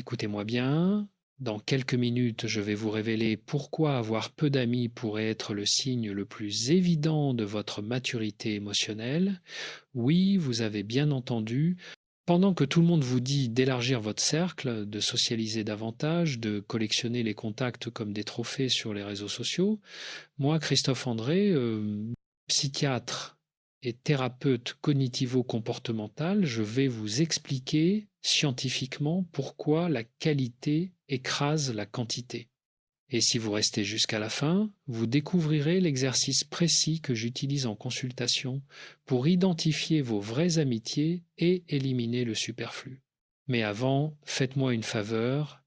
Écoutez-moi bien. Dans quelques minutes, je vais vous révéler pourquoi avoir peu d'amis pourrait être le signe le plus évident de votre maturité émotionnelle. Oui, vous avez bien entendu. Pendant que tout le monde vous dit d'élargir votre cercle, de socialiser davantage, de collectionner les contacts comme des trophées sur les réseaux sociaux, moi, Christophe André, psychiatre et thérapeute cognitivo-comportemental, je vais vous expliquer scientifiquement pourquoi la qualité écrase la quantité. Et si vous restez jusqu'à la fin, vous découvrirez l'exercice précis que j'utilise en consultation pour identifier vos vraies amitiés et éliminer le superflu. Mais avant, faites-moi une faveur,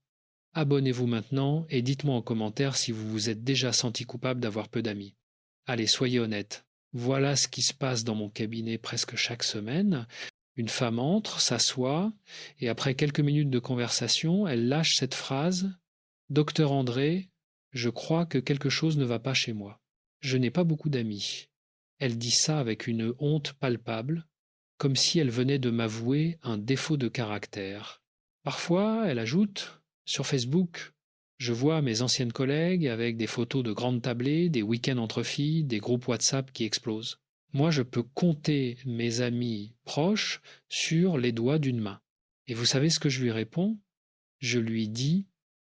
abonnez-vous maintenant et dites-moi en commentaire si vous vous êtes déjà senti coupable d'avoir peu d'amis. Allez, soyez honnête. Voilà ce qui se passe dans mon cabinet presque chaque semaine. Une femme entre, s'assoit, et après quelques minutes de conversation, elle lâche cette phrase: Docteur André, je crois que quelque chose ne va pas chez moi. Je n'ai pas beaucoup d'amis. Elle dit ça avec une honte palpable, comme si elle venait de m'avouer un défaut de caractère. Parfois, elle ajoute: Sur Facebook, je vois mes anciennes collègues avec des photos de grandes tablées, des week-ends entre filles, des groupes WhatsApp qui explosent. Moi, je peux compter mes amis proches sur les doigts d'une main. Et vous savez ce que je lui réponds? Je lui dis: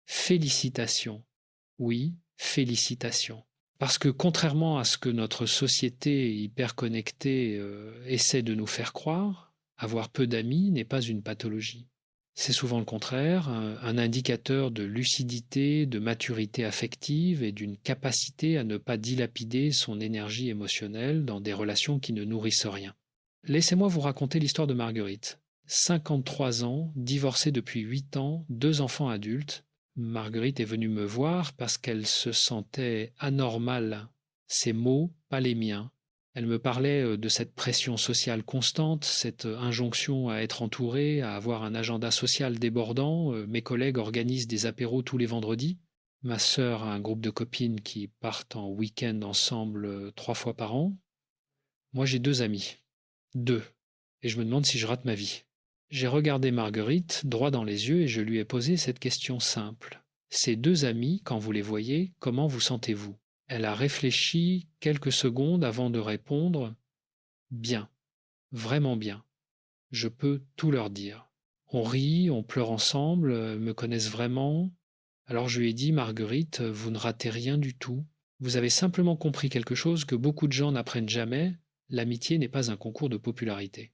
Félicitations. Oui, félicitations. Parce que contrairement à ce que notre société hyper connectée essaie de nous faire croire, avoir peu d'amis n'est pas une pathologie. C'est souvent le contraire, un indicateur de lucidité, de maturité affective et d'une capacité à ne pas dilapider son énergie émotionnelle dans des relations qui ne nourrissent rien. Laissez-moi vous raconter l'histoire de Marguerite. 53 ans, divorcée depuis 8 ans, 2 enfants adultes. Marguerite est venue me voir parce qu'elle se sentait anormale. Ses mots, pas les miens. Elle me parlait de cette pression sociale constante, cette injonction à être entourée, à avoir un agenda social débordant. Mes collègues organisent des apéros tous les vendredis. Ma sœur a un groupe de copines qui partent en week-end ensemble 3 fois par an. Moi, j'ai 2 amis. 2. Et je me demande si je rate ma vie. J'ai regardé Marguerite droit dans les yeux et je lui ai posé cette question simple. Ces 2 amis, quand vous les voyez, comment vous sentez-vous? Elle a réfléchi quelques secondes avant de répondre: Bien, vraiment bien. Je peux tout leur dire. On rit, on pleure ensemble, me connaissent vraiment. Alors je lui ai dit: Marguerite, vous ne ratez rien du tout. Vous avez simplement compris quelque chose que beaucoup de gens n'apprennent jamais: l'amitié n'est pas un concours de popularité.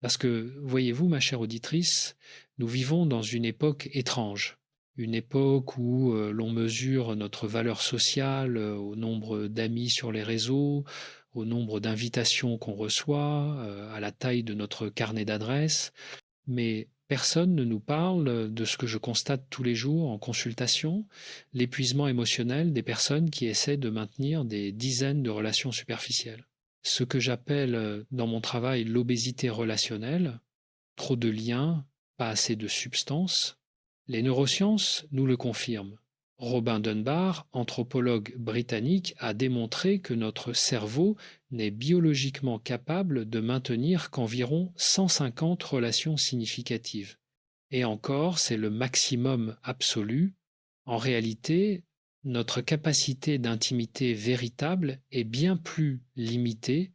Parce que, voyez-vous, ma chère auditrice, nous vivons dans une époque étrange, une époque où l'on mesure notre valeur sociale au nombre d'amis sur les réseaux, au nombre d'invitations qu'on reçoit, à la taille de notre carnet d'adresses, mais personne ne nous parle de ce que je constate tous les jours en consultation, l'épuisement émotionnel des personnes qui essaient de maintenir des dizaines de relations superficielles. Ce que j'appelle dans mon travail l'obésité relationnelle, trop de liens, pas assez de substance. Les neurosciences nous le confirment. Robin Dunbar, anthropologue britannique, a démontré que notre cerveau n'est biologiquement capable de maintenir qu'environ 150 relations significatives. Et encore, c'est le maximum absolu. En réalité, notre capacité d'intimité véritable est bien plus limitée.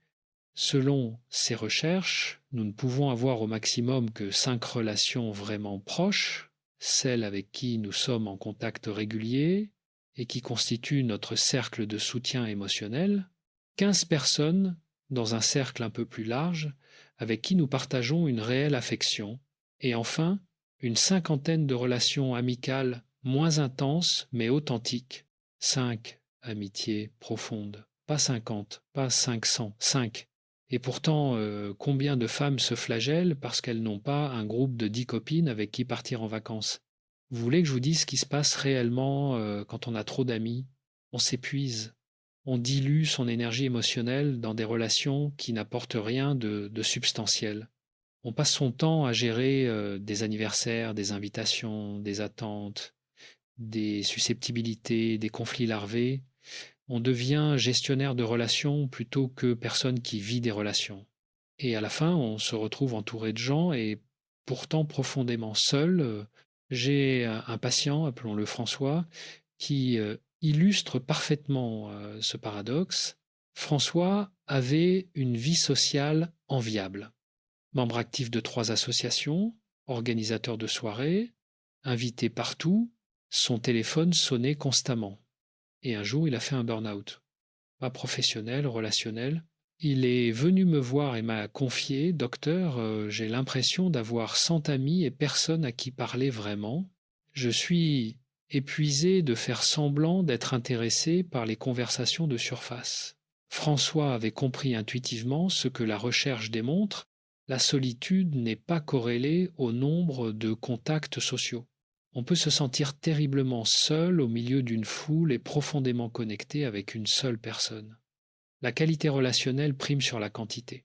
Selon ces recherches, nous ne pouvons avoir au maximum que 5 relations vraiment proches, celles avec qui nous sommes en contact régulier et qui constituent notre cercle de soutien émotionnel, 15 personnes dans un cercle un peu plus large avec qui nous partageons une réelle affection, et enfin une cinquantaine de relations amicales moins intenses mais authentiques. 5 amitiés profondes, pas 50, pas 500, 5. Et pourtant, combien de femmes se flagellent parce qu'elles n'ont pas un groupe de 10 copines avec qui partir en vacances? Vous voulez que je vous dise ce qui se passe réellement quand on a trop d'amis? On s'épuise, on dilue son énergie émotionnelle dans des relations qui n'apportent rien de substantiel. On passe son temps à gérer des anniversaires, des invitations, des attentes, des susceptibilités, des conflits larvés. On devient gestionnaire de relations plutôt que personne qui vit des relations. Et à la fin, on se retrouve entouré de gens et pourtant profondément seul, J'ai un patient, appelons-le François, qui illustre parfaitement ce paradoxe. François avait une vie sociale enviable. Membre actif de 3 associations, organisateur de soirées, invité partout, son téléphone sonnait constamment. Et un jour, il a fait un burn-out. Pas professionnel, relationnel. Il est venu me voir et m'a confié: Docteur, j'ai l'impression d'avoir 100 amis et personne à qui parler vraiment. Je suis épuisé de faire semblant d'être intéressé par les conversations de surface. François avait compris intuitivement ce que la recherche démontre: la solitude n'est pas corrélée au nombre de contacts sociaux. On peut se sentir terriblement seul au milieu d'une foule et profondément connecté avec une seule personne. La qualité relationnelle prime sur la quantité.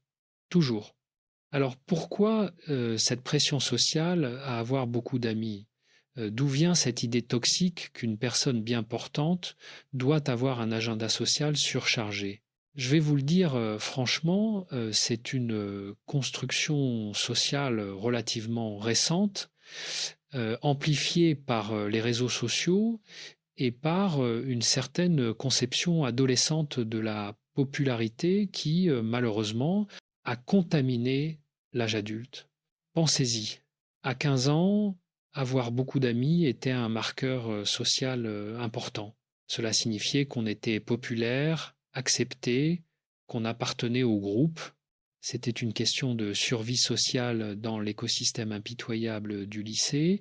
Toujours. Alors pourquoi cette pression sociale à avoir beaucoup d'amis? D'où vient cette idée toxique qu'une personne bien portante doit avoir un agenda social surchargé? Je vais vous le dire franchement, c'est une construction sociale relativement récente, amplifiée par les réseaux sociaux et par une certaine conception adolescente de la popularité qui, malheureusement, a contaminé l'âge adulte. Pensez-y, à 15 ans, avoir beaucoup d'amis était un marqueur social important. Cela signifiait qu'on était populaire, accepté, qu'on appartenait au groupe. C'était une question de survie sociale dans l'écosystème impitoyable du lycée,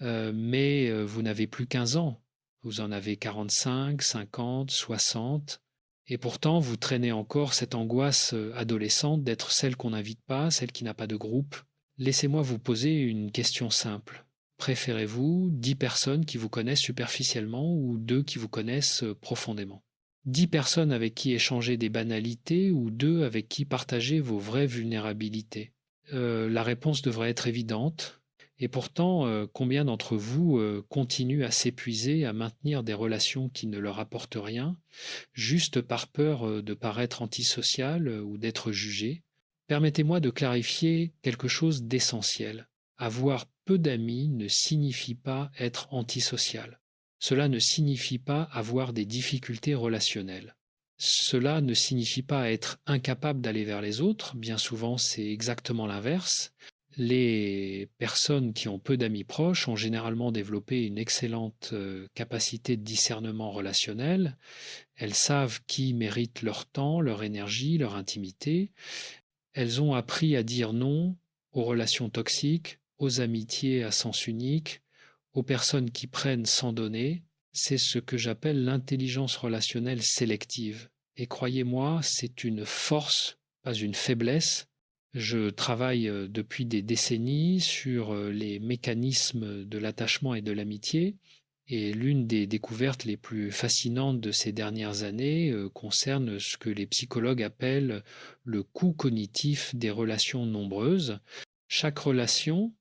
mais vous n'avez plus 15 ans. Vous en avez 45, 50, 60, et pourtant vous traînez encore cette angoisse adolescente d'être celle qu'on n'invite pas, celle qui n'a pas de groupe. Laissez-moi vous poser une question simple. Préférez-vous 10 personnes qui vous connaissent superficiellement ou 2 qui vous connaissent profondément? 10 personnes avec qui échanger des banalités ou 2 avec qui partager vos vraies vulnérabilités? La réponse devrait être évidente. Et pourtant, combien d'entre vous continuent à s'épuiser, à maintenir des relations qui ne leur apportent rien, juste par peur de paraître antisocial ou d'être jugé? Permettez-moi de clarifier quelque chose d'essentiel. Avoir peu d'amis ne signifie pas être antisocial. Cela ne signifie pas avoir des difficultés relationnelles. Cela ne signifie pas être incapable d'aller vers les autres, bien souvent c'est exactement l'inverse. Les personnes qui ont peu d'amis proches ont généralement développé une excellente capacité de discernement relationnel. Elles savent qui mérite leur temps, leur énergie, leur intimité. Elles ont appris à dire non aux relations toxiques, aux amitiés à sens unique, aux personnes qui prennent sans donner. C'est ce que j'appelle l'intelligence relationnelle sélective. Et croyez-moi, c'est une force, pas une faiblesse. Je travaille depuis des décennies sur les mécanismes de l'attachement et de l'amitié. Et l'une des découvertes les plus fascinantes de ces dernières années concerne ce que les psychologues appellent le coût cognitif des relations nombreuses. Chaque relation,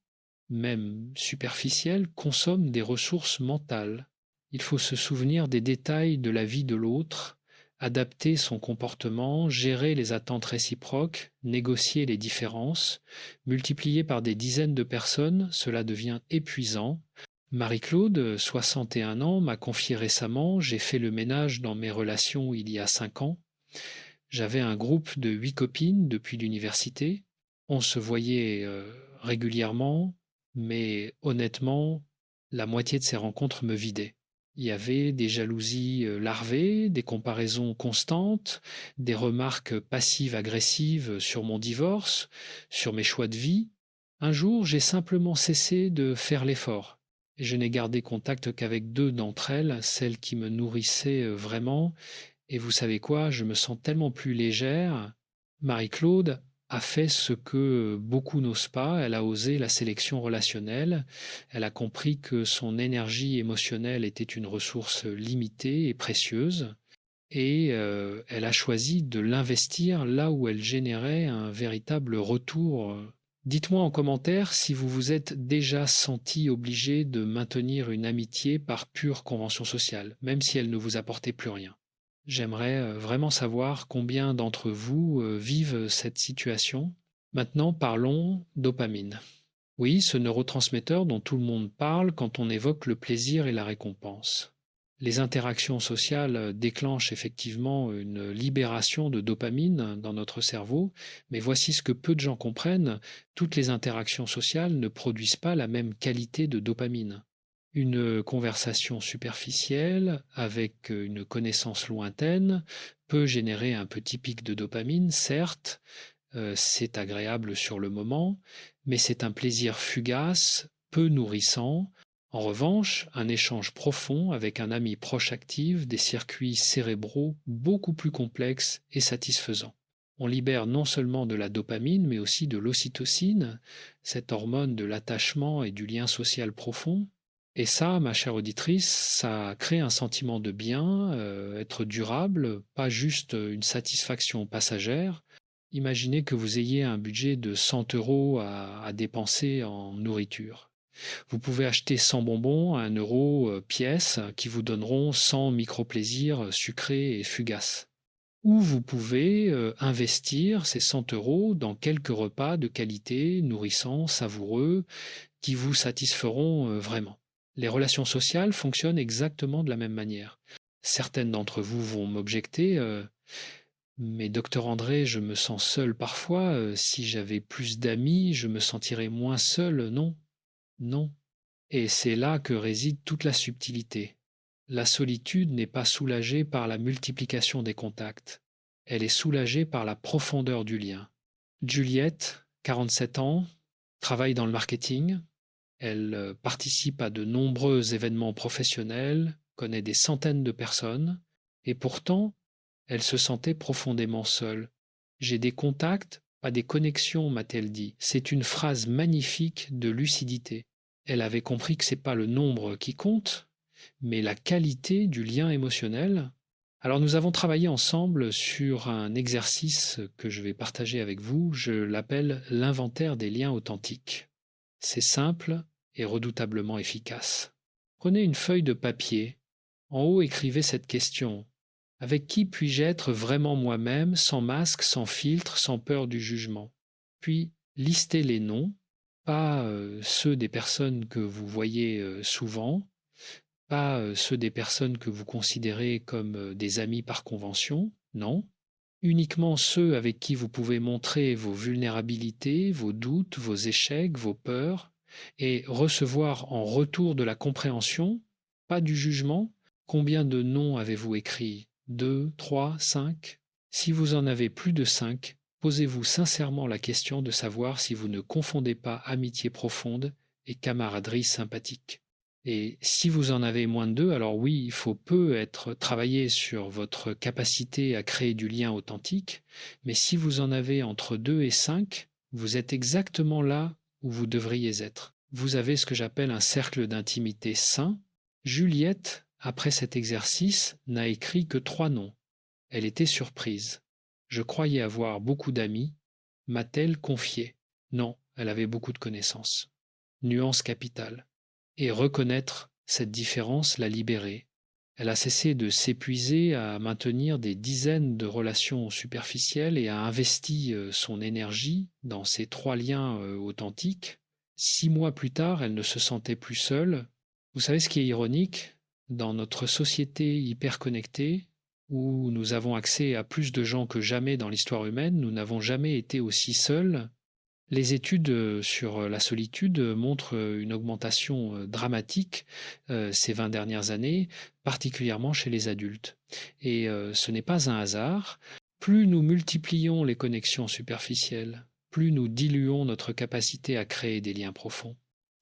même superficielle, consomme des ressources mentales. Il faut se souvenir des détails de la vie de l'autre, adapter son comportement, gérer les attentes réciproques, négocier les différences. Multiplié par des dizaines de personnes, cela devient épuisant. Marie-Claude, 61 ans, m'a confié récemment: j'ai fait le ménage dans mes relations il y a 5 ans. J'avais un groupe de 8 copines depuis l'université. On se voyait régulièrement, mais honnêtement, la moitié de ces rencontres me vidaient. Il y avait des jalousies larvées, des comparaisons constantes, des remarques passives-agressives sur mon divorce, sur mes choix de vie. Un jour, j'ai simplement cessé de faire l'effort. Et je n'ai gardé contact qu'avec 2 d'entre elles, celles qui me nourrissaient vraiment. Et vous savez quoi? Je me sens tellement plus légère. Marie-Claude a fait ce que beaucoup n'osent pas. Elle a osé la sélection relationnelle. Elle a compris que son énergie émotionnelle était une ressource limitée et précieuse. Et elle a choisi de l'investir là où elle générait un véritable retour. Dites-moi en commentaire si vous vous êtes déjà senti obligé de maintenir une amitié par pure convention sociale, même si elle ne vous apportait plus rien. J'aimerais vraiment savoir combien d'entre vous vivent cette situation. Maintenant, parlons dopamine. Oui, ce neurotransmetteur dont tout le monde parle quand on évoque le plaisir et la récompense. Les interactions sociales déclenchent effectivement une libération de dopamine dans notre cerveau, mais voici ce que peu de gens comprennent, toutes les interactions sociales ne produisent pas la même qualité de dopamine. Une conversation superficielle avec une connaissance lointaine peut générer un petit pic de dopamine, certes, c'est agréable sur le moment, mais c'est un plaisir fugace, peu nourrissant. En revanche, un échange profond avec un ami proche active des circuits cérébraux beaucoup plus complexes et satisfaisants. On libère non seulement de la dopamine, mais aussi de l'ocytocine, cette hormone de l'attachement et du lien social profond. Et ça, ma chère auditrice, ça crée un sentiment de bien, être durable, pas juste une satisfaction passagère. Imaginez que vous ayez un budget de 100 euros à dépenser en nourriture. Vous pouvez acheter 100 bonbons à 1 euro pièce qui vous donneront 100 micro-plaisirs sucrés et fugaces. Ou vous pouvez investir ces 100 euros dans quelques repas de qualité, nourrissants, savoureux, qui vous satisferont vraiment. Les relations sociales fonctionnent exactement de la même manière. Certaines d'entre vous vont m'objecter, mais docteur André, je me sens seul parfois. Si j'avais plus d'amis, je me sentirais moins seul. Non, non. Et c'est là que réside toute la subtilité. La solitude n'est pas soulagée par la multiplication des contacts. Elle est soulagée par la profondeur du lien. Juliette, 47 ans, travaille dans le marketing. Elle participe à de nombreux événements professionnels, connaît des centaines de personnes, et pourtant, elle se sentait profondément seule. J'ai des contacts, pas des connexions, m'a-t-elle dit. C'est une phrase magnifique de lucidité. Elle avait compris que ce n'est pas le nombre qui compte, mais la qualité du lien émotionnel. Alors nous avons travaillé ensemble sur un exercice que je vais partager avec vous. Je l'appelle l'inventaire des liens authentiques. C'est simple et redoutablement efficace. Prenez une feuille de papier. En haut, écrivez cette question. Avec qui puis-je être vraiment moi-même, sans masque, sans filtre, sans peur du jugement? Puis, listez les noms, pas ceux des personnes que vous voyez souvent, pas ceux des personnes que vous considérez comme des amis par convention, non. Uniquement ceux avec qui vous pouvez montrer vos vulnérabilités, vos doutes, vos échecs, vos peurs, et recevoir en retour de la compréhension, pas du jugement. Combien de noms avez-vous écrits? 2, 3, 5? Si vous en avez plus de 5, posez-vous sincèrement la question de savoir si vous ne confondez pas amitié profonde et camaraderie sympathique. Et si vous en avez moins de 2, alors oui, il faut peu être travailler sur votre capacité à créer du lien authentique, mais si vous en avez entre 2 et 5, vous êtes exactement là où vous devriez être. Vous avez ce que j'appelle un cercle d'intimité sain. Juliette, après cet exercice, n'a écrit que 3 noms. Elle était surprise. Je croyais avoir beaucoup d'amis. M'a-t-elle confié? Non, elle avait beaucoup de connaissances. Nuance capitale. Et reconnaître cette différence l'a libérée. Elle a cessé de s'épuiser à maintenir des dizaines de relations superficielles et a investi son énergie dans ces 3 liens authentiques. 6 mois plus tard, elle ne se sentait plus seule. Vous savez ce qui est ironique? Dans notre société hyper connectée, où nous avons accès à plus de gens que jamais dans l'histoire humaine, nous n'avons jamais été aussi seuls. Les études sur la solitude montrent une augmentation dramatique ces 20 dernières années, particulièrement chez les adultes. Et ce n'est pas un hasard. Plus nous multiplions les connexions superficielles, plus nous diluons notre capacité à créer des liens profonds.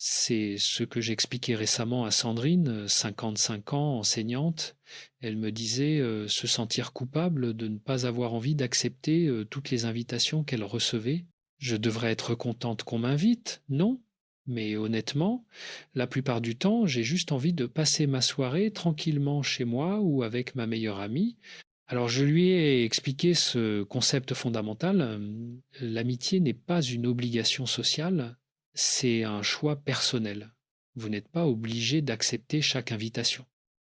C'est ce que j'expliquais récemment à Sandrine, 55 ans, enseignante. Elle me disait se sentir coupable de ne pas avoir envie d'accepter toutes les invitations qu'elle recevait. Je devrais être contente qu'on m'invite, non? Mais honnêtement, la plupart du temps, j'ai juste envie de passer ma soirée tranquillement chez moi ou avec ma meilleure amie. Alors je lui ai expliqué ce concept fondamental. L'amitié n'est pas une obligation sociale, c'est un choix personnel. Vous n'êtes pas obligé d'accepter chaque invitation.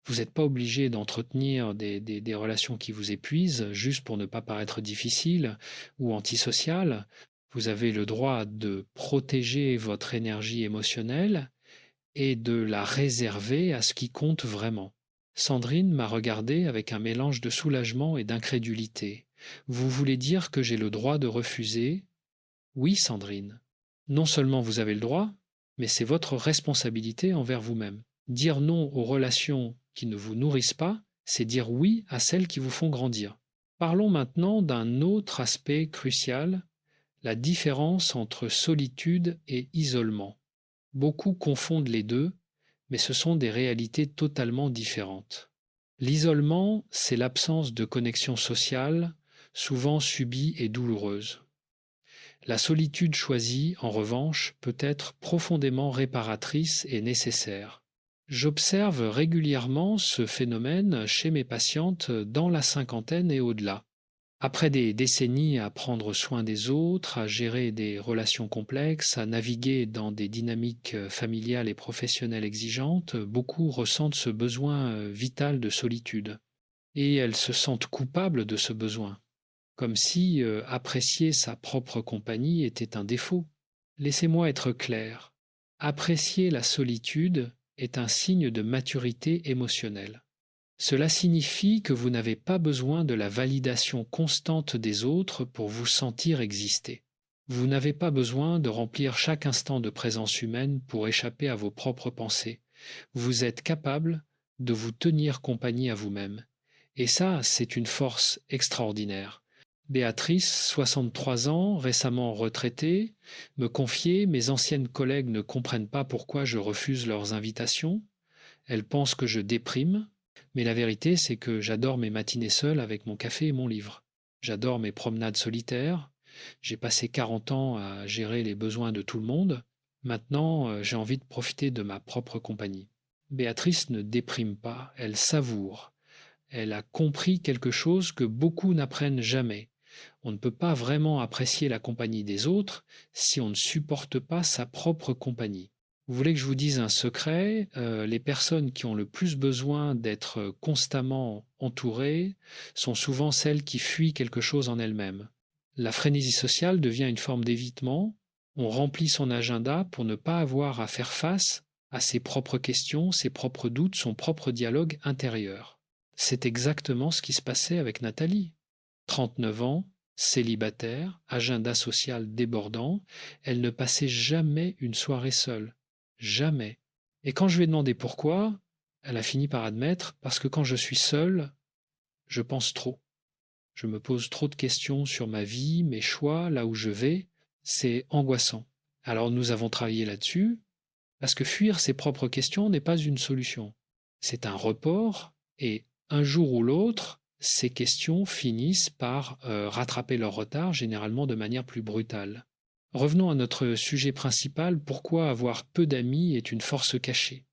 Vous n'êtes pas obligé d'entretenir des relations qui vous épuisent juste pour ne pas paraître difficile ou antisocial. Vous avez le droit de protéger votre énergie émotionnelle et de la réserver à ce qui compte vraiment. Sandrine m'a regardé avec un mélange de soulagement et d'incrédulité. Vous voulez dire que j'ai le droit de refuser? Oui, Sandrine. Non seulement vous avez le droit, mais c'est votre responsabilité envers vous-même. Dire non aux relations qui ne vous nourrissent pas, c'est dire oui à celles qui vous font grandir. Parlons maintenant d'un autre aspect crucial, la différence entre solitude et isolement. Beaucoup confondent les deux, mais ce sont des réalités totalement différentes. L'isolement, c'est l'absence de connexion sociale, souvent subie et douloureuse. La solitude choisie, en revanche, peut être profondément réparatrice et nécessaire. J'observe régulièrement ce phénomène chez mes patientes dans la cinquantaine et au-delà. Après des décennies à prendre soin des autres, à gérer des relations complexes, à naviguer dans des dynamiques familiales et professionnelles exigeantes, beaucoup ressentent ce besoin vital de solitude. Et elles se sentent coupables de ce besoin, comme si apprécier sa propre compagnie était un défaut. Laissez-moi être clair. Apprécier la solitude est un signe de maturité émotionnelle. Cela signifie que vous n'avez pas besoin de la validation constante des autres pour vous sentir exister. Vous n'avez pas besoin de remplir chaque instant de présence humaine pour échapper à vos propres pensées. Vous êtes capable de vous tenir compagnie à vous-même. Et ça, c'est une force extraordinaire. Béatrice, 63 ans, récemment retraitée, me confiait: mes anciennes collègues ne comprennent pas pourquoi je refuse leurs invitations. Elles pensent que je déprime, mais la vérité, c'est que j'adore mes matinées seules avec mon café et mon livre. J'adore mes promenades solitaires. J'ai passé 40 ans à gérer les besoins de tout le monde. Maintenant, j'ai envie de profiter de ma propre compagnie. Béatrice ne déprime pas, elle savoure. Elle a compris quelque chose que beaucoup n'apprennent jamais. On ne peut pas vraiment apprécier la compagnie des autres si on ne supporte pas sa propre compagnie. Vous voulez que je vous dise un secret? Les personnes qui ont le plus besoin d'être constamment entourées sont souvent celles qui fuient quelque chose en elles-mêmes. La frénésie sociale devient une forme d'évitement. On remplit son agenda pour ne pas avoir à faire face à ses propres questions, ses propres doutes, son propre dialogue intérieur. C'est exactement ce qui se passait avec Nathalie. 39 ans, célibataire, agenda social débordant, elle ne passait jamais une soirée seule. Jamais. Et quand je lui ai demandé pourquoi, elle a fini par admettre: parce que quand je suis seule, je pense trop. Je me pose trop de questions sur ma vie, mes choix, là où je vais. C'est angoissant. Alors nous avons travaillé là-dessus, parce que fuir ses propres questions n'est pas une solution. C'est un report, et un jour ou l'autre, ces questions finissent par rattraper leur retard, généralement de manière plus brutale. Revenons à notre sujet principal: pourquoi avoir peu d'amis est une force cachée.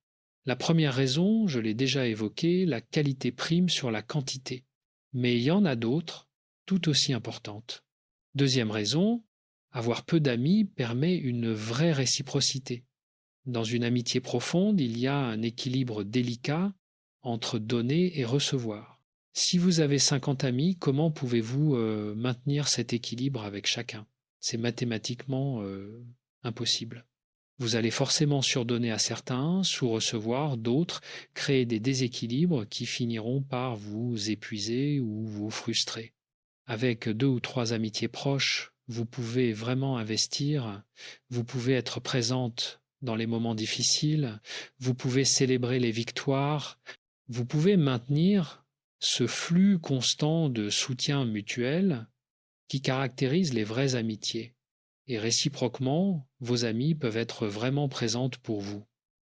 La première raison, je l'ai déjà évoquée, la qualité prime sur la quantité. Mais il y en a d'autres, tout aussi importantes. Deuxième raison, avoir peu d'amis permet une vraie réciprocité. Dans une amitié profonde, il y a un équilibre délicat entre donner et recevoir. Si vous avez 50 amis, comment pouvez-vous maintenir cet équilibre avec chacun? C'est mathématiquement impossible. Vous allez forcément surdonner à certains, sous-recevoir d'autres, créer des déséquilibres qui finiront par vous épuiser ou vous frustrer. Avec 2 ou 3 amitiés proches, vous pouvez vraiment investir, vous pouvez être présente dans les moments difficiles, vous pouvez célébrer les victoires, vous pouvez maintenir ce flux constant de soutien mutuel qui caractérise les vraies amitiés. Et réciproquement, vos amis peuvent être vraiment présentes pour vous.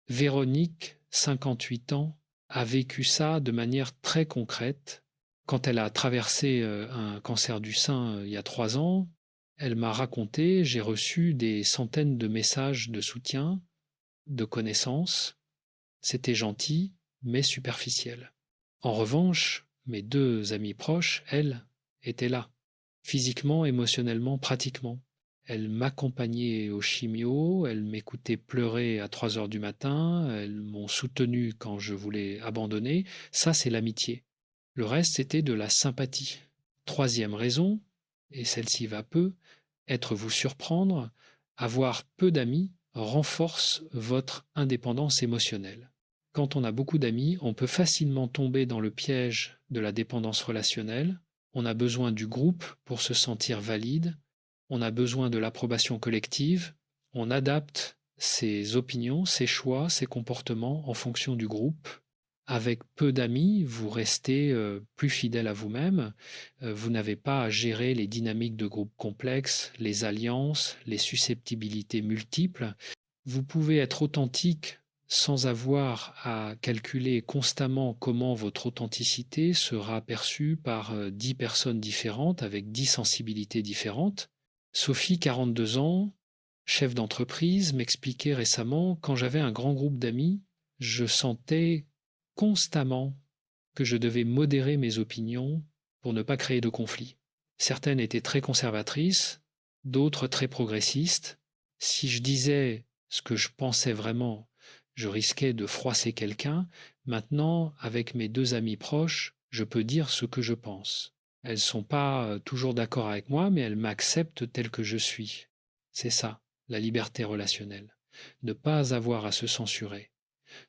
Véronique, 58 ans, a vécu ça de manière très concrète. Quand elle a traversé un cancer du sein il y a 3 ans, elle m'a raconté: j'ai reçu des centaines de messages de soutien, de connaissances. C'était gentil, mais superficiel. En revanche, mes 2 amies proches, elles, étaient là, physiquement, émotionnellement, pratiquement. Elles m'accompagnaient aux chimios, elles m'écoutaient pleurer à 3 heures du matin, elles m'ont soutenu quand je voulais abandonner. Ça, c'est l'amitié. Le reste, c'était de la sympathie. Troisième raison, et celle-ci va peu, être vous surprendre, avoir peu d'amis renforce votre indépendance émotionnelle. Quand on a beaucoup d'amis, on peut facilement tomber dans le piège de la dépendance relationnelle. On a besoin du groupe pour se sentir valide. On a besoin de l'approbation collective. On adapte ses opinions, ses choix, ses comportements en fonction du groupe. Avec peu d'amis, vous restez plus fidèle à vous-même. Vous n'avez pas à gérer les dynamiques de groupe complexes, les alliances, les susceptibilités multiples. Vous pouvez être authentique sans avoir à calculer constamment comment votre authenticité sera perçue par 10 personnes différentes avec 10 sensibilités différentes. Sophie, 42 ans, chef d'entreprise, m'expliquait récemment, quand j'avais un grand groupe d'amis, je sentais constamment que je devais modérer mes opinions pour ne pas créer de conflits. Certaines étaient très conservatrices, d'autres très progressistes. Si je disais ce que je pensais vraiment, je risquais de froisser quelqu'un. Maintenant, avec mes 2 amies proches, je peux dire ce que je pense. Elles ne sont pas toujours d'accord avec moi, mais elles m'acceptent tel que je suis. C'est ça, la liberté relationnelle. Ne pas avoir à se censurer,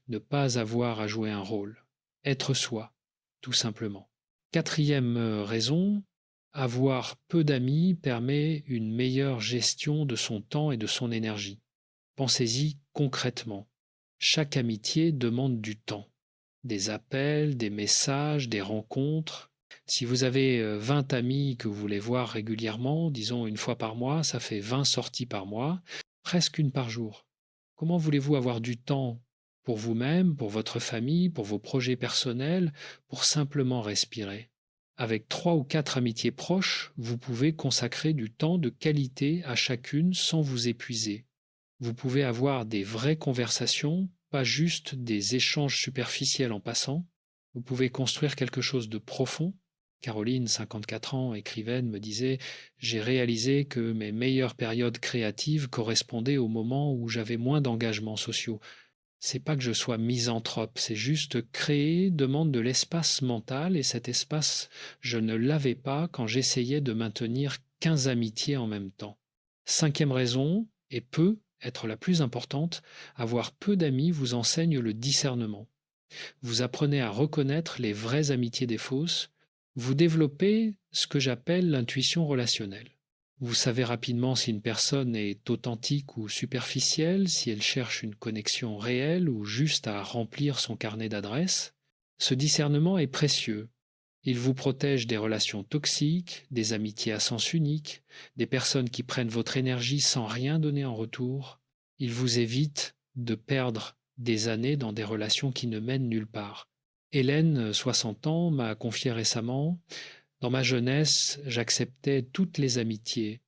ne pas avoir à jouer un rôle, être soi, tout simplement. Quatrième raison, avoir peu d'amis permet une meilleure gestion de son temps et de son énergie. Pensez-y concrètement. Chaque amitié demande du temps, des appels, des messages, des rencontres. Si vous avez 20 amis que vous voulez voir régulièrement, disons une fois par mois, ça fait 20 sorties par mois, presque une par jour. Comment voulez-vous avoir du temps pour vous-même, pour votre famille, pour vos projets personnels, pour simplement respirer? Avec 3 ou 4 amitiés proches, vous pouvez consacrer du temps de qualité à chacune sans vous épuiser. Vous pouvez avoir des vraies conversations, pas juste des échanges superficiels en passant. Vous pouvez construire quelque chose de profond. Caroline, 54 ans, écrivaine, me disait « J'ai réalisé que mes meilleures périodes créatives correspondaient au moment où j'avais moins d'engagements sociaux. C'est pas que je sois misanthrope, c'est juste créer demande de l'espace mental et cet espace, je ne l'avais pas quand j'essayais de maintenir 15 amitiés en même temps. Cinquième raison, et peut être la plus importante, avoir peu d'amis vous enseigne le discernement. Vous apprenez à reconnaître les vraies amitiés des fausses, vous développez ce que j'appelle l'intuition relationnelle. Vous savez rapidement si une personne est authentique ou superficielle, si elle cherche une connexion réelle ou juste à remplir son carnet d'adresses. Ce discernement est précieux. Il vous protège des relations toxiques, des amitiés à sens unique, des personnes qui prennent votre énergie sans rien donner en retour. Il vous évite de perdre des années dans des relations qui ne mènent nulle part. Hélène, 60 ans, m'a confié récemment dans ma jeunesse, j'acceptais toutes les amitiés.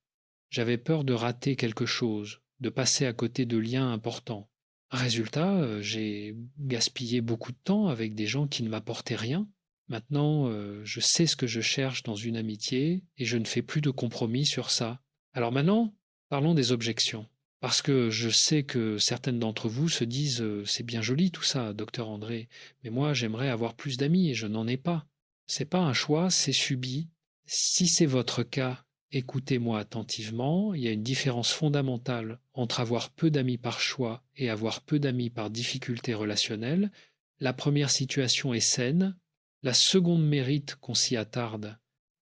J'avais peur de rater quelque chose, de passer à côté de liens importants. Résultat, j'ai gaspillé beaucoup de temps avec des gens qui ne m'apportaient rien. Maintenant, je sais ce que je cherche dans une amitié et je ne fais plus de compromis sur ça. Alors maintenant, parlons des objections. Parce que je sais que certaines d'entre vous se disent c'est bien joli tout ça, docteur André, mais moi j'aimerais avoir plus d'amis et je n'en ai pas. C'est pas un choix, c'est subi. Si c'est votre cas, écoutez-moi attentivement. Il y a une différence fondamentale entre avoir peu d'amis par choix et avoir peu d'amis par difficulté relationnelle. La première situation est saine. La seconde mérite qu'on s'y attarde.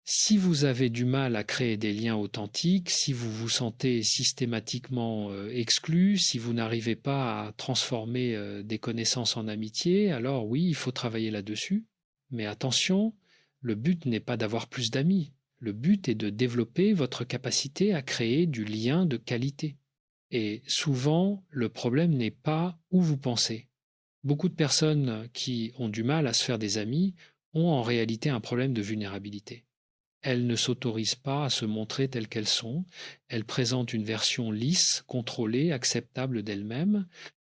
Si vous avez du mal à créer des liens authentiques, si vous vous sentez systématiquement exclu, si vous n'arrivez pas à transformer des connaissances en amitié, alors oui, il faut travailler là-dessus. Mais attention, le but n'est pas d'avoir plus d'amis. Le but est de développer votre capacité à créer du lien de qualité. Et souvent, le problème n'est pas où vous pensez. Beaucoup de personnes qui ont du mal à se faire des amis ont en réalité un problème de vulnérabilité. Elles ne s'autorisent pas à se montrer telles qu'elles sont. Elles présentent une version lisse, contrôlée, acceptable d'elles-mêmes.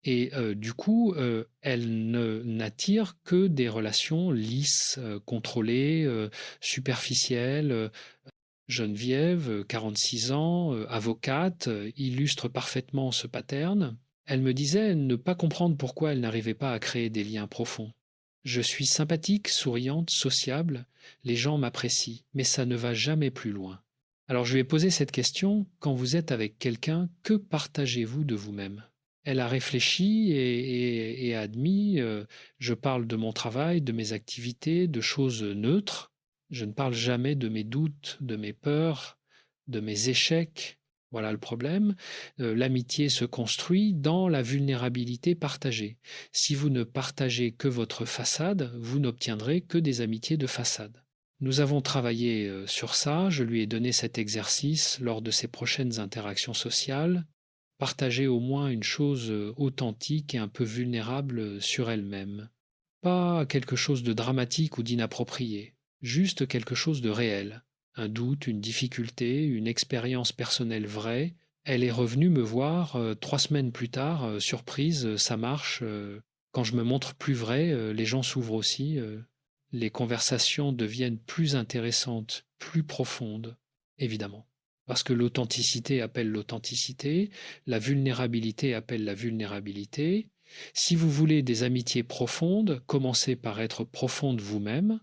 Et du coup, elles n'attirent que des relations lisses, contrôlées, superficielles. Geneviève, 46 ans, avocate, illustre parfaitement ce pattern. Elle me disait ne pas comprendre pourquoi elle n'arrivait pas à créer des liens profonds. Je suis sympathique, souriante, sociable, les gens m'apprécient, mais ça ne va jamais plus loin. Alors je lui ai posé cette question, quand vous êtes avec quelqu'un, que partagez-vous de vous-même? Elle a réfléchi et a admis, je parle de mon travail, de mes activités, de choses neutres. Je ne parle jamais de mes doutes, de mes peurs, de mes échecs. Voilà le problème. L'amitié se construit dans la vulnérabilité partagée. Si vous ne partagez que votre façade, vous n'obtiendrez que des amitiés de façade. Nous avons travaillé sur ça, je lui ai donné cet exercice lors de ses prochaines interactions sociales, partager au moins une chose authentique et un peu vulnérable sur elle-même. Pas quelque chose de dramatique ou d'inapproprié, juste quelque chose de réel. Un doute, une difficulté, une expérience personnelle vraie. Elle est revenue me voir 3 semaines plus tard, surprise, ça marche. Quand je me montre plus vrai, les gens s'ouvrent aussi. Les conversations deviennent plus intéressantes, plus profondes, évidemment. Parce que l'authenticité appelle l'authenticité, la vulnérabilité appelle la vulnérabilité. Si vous voulez des amitiés profondes, commencez par être profonde vous-même.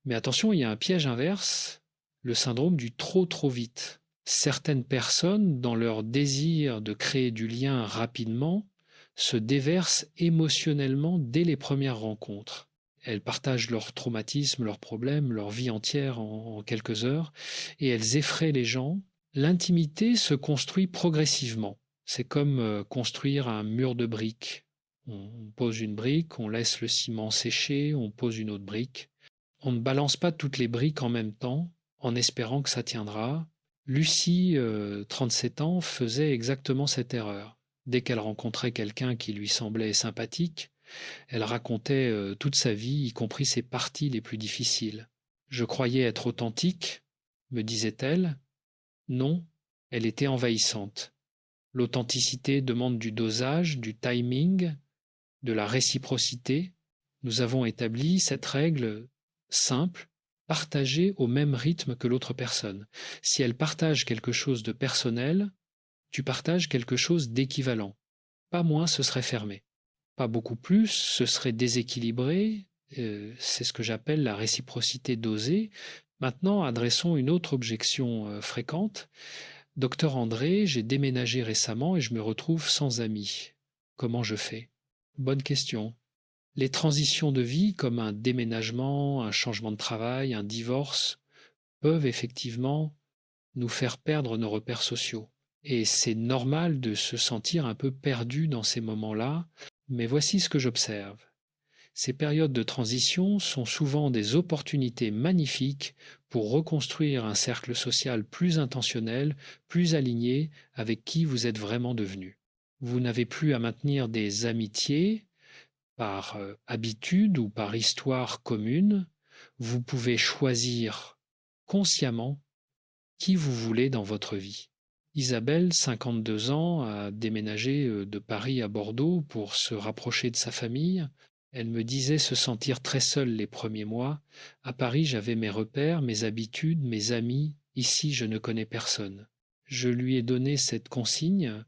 Mais attention, il y a un piège inverse, le syndrome du trop vite. Certaines personnes, dans leur désir de créer du lien rapidement, se déversent émotionnellement dès les premières rencontres. Elles partagent leurs traumatismes, leurs problèmes, leur vie entière en quelques heures, et elles effraient les gens. L'intimité se construit progressivement. C'est comme construire un mur de briques. On pose une brique, on laisse le ciment sécher, on pose une autre brique. On ne balance pas toutes les briques en même temps, en espérant que ça tiendra. Lucie, 37 ans, faisait exactement cette erreur. Dès qu'elle rencontrait quelqu'un qui lui semblait sympathique, elle racontait toute sa vie, y compris ses parties les plus difficiles. Je croyais être authentique, me disait-elle. Non, elle était envahissante. L'authenticité demande du dosage, du timing, de la réciprocité. Nous avons établi cette règle simple, partager au même rythme que l'autre personne. Si elle partage quelque chose de personnel, tu partages quelque chose d'équivalent. Pas moins, ce serait fermé. Pas beaucoup plus, ce serait déséquilibré. C'est ce que j'appelle la réciprocité dosée. Maintenant, adressons une autre objection fréquente. Docteur André, j'ai déménagé récemment et je me retrouve sans amis. Comment je fais? Bonne question. Les transitions de vie, comme un déménagement, un changement de travail, un divorce, peuvent effectivement nous faire perdre nos repères sociaux. Et c'est normal de se sentir un peu perdu dans ces moments-là, mais voici ce que j'observe. Ces périodes de transition sont souvent des opportunités magnifiques pour reconstruire un cercle social plus intentionnel, plus aligné avec qui vous êtes vraiment devenu. Vous n'avez plus à maintenir des amitiés par habitude ou par histoire commune. Vous pouvez choisir consciemment qui vous voulez dans votre vie. Isabelle, 52 ans, a déménagé de Paris à Bordeaux pour se rapprocher de sa famille. Elle me disait se sentir très seule les premiers mois. À Paris, j'avais mes repères, mes habitudes, mes amis. Ici, je ne connais personne. Je lui ai donné cette consigne.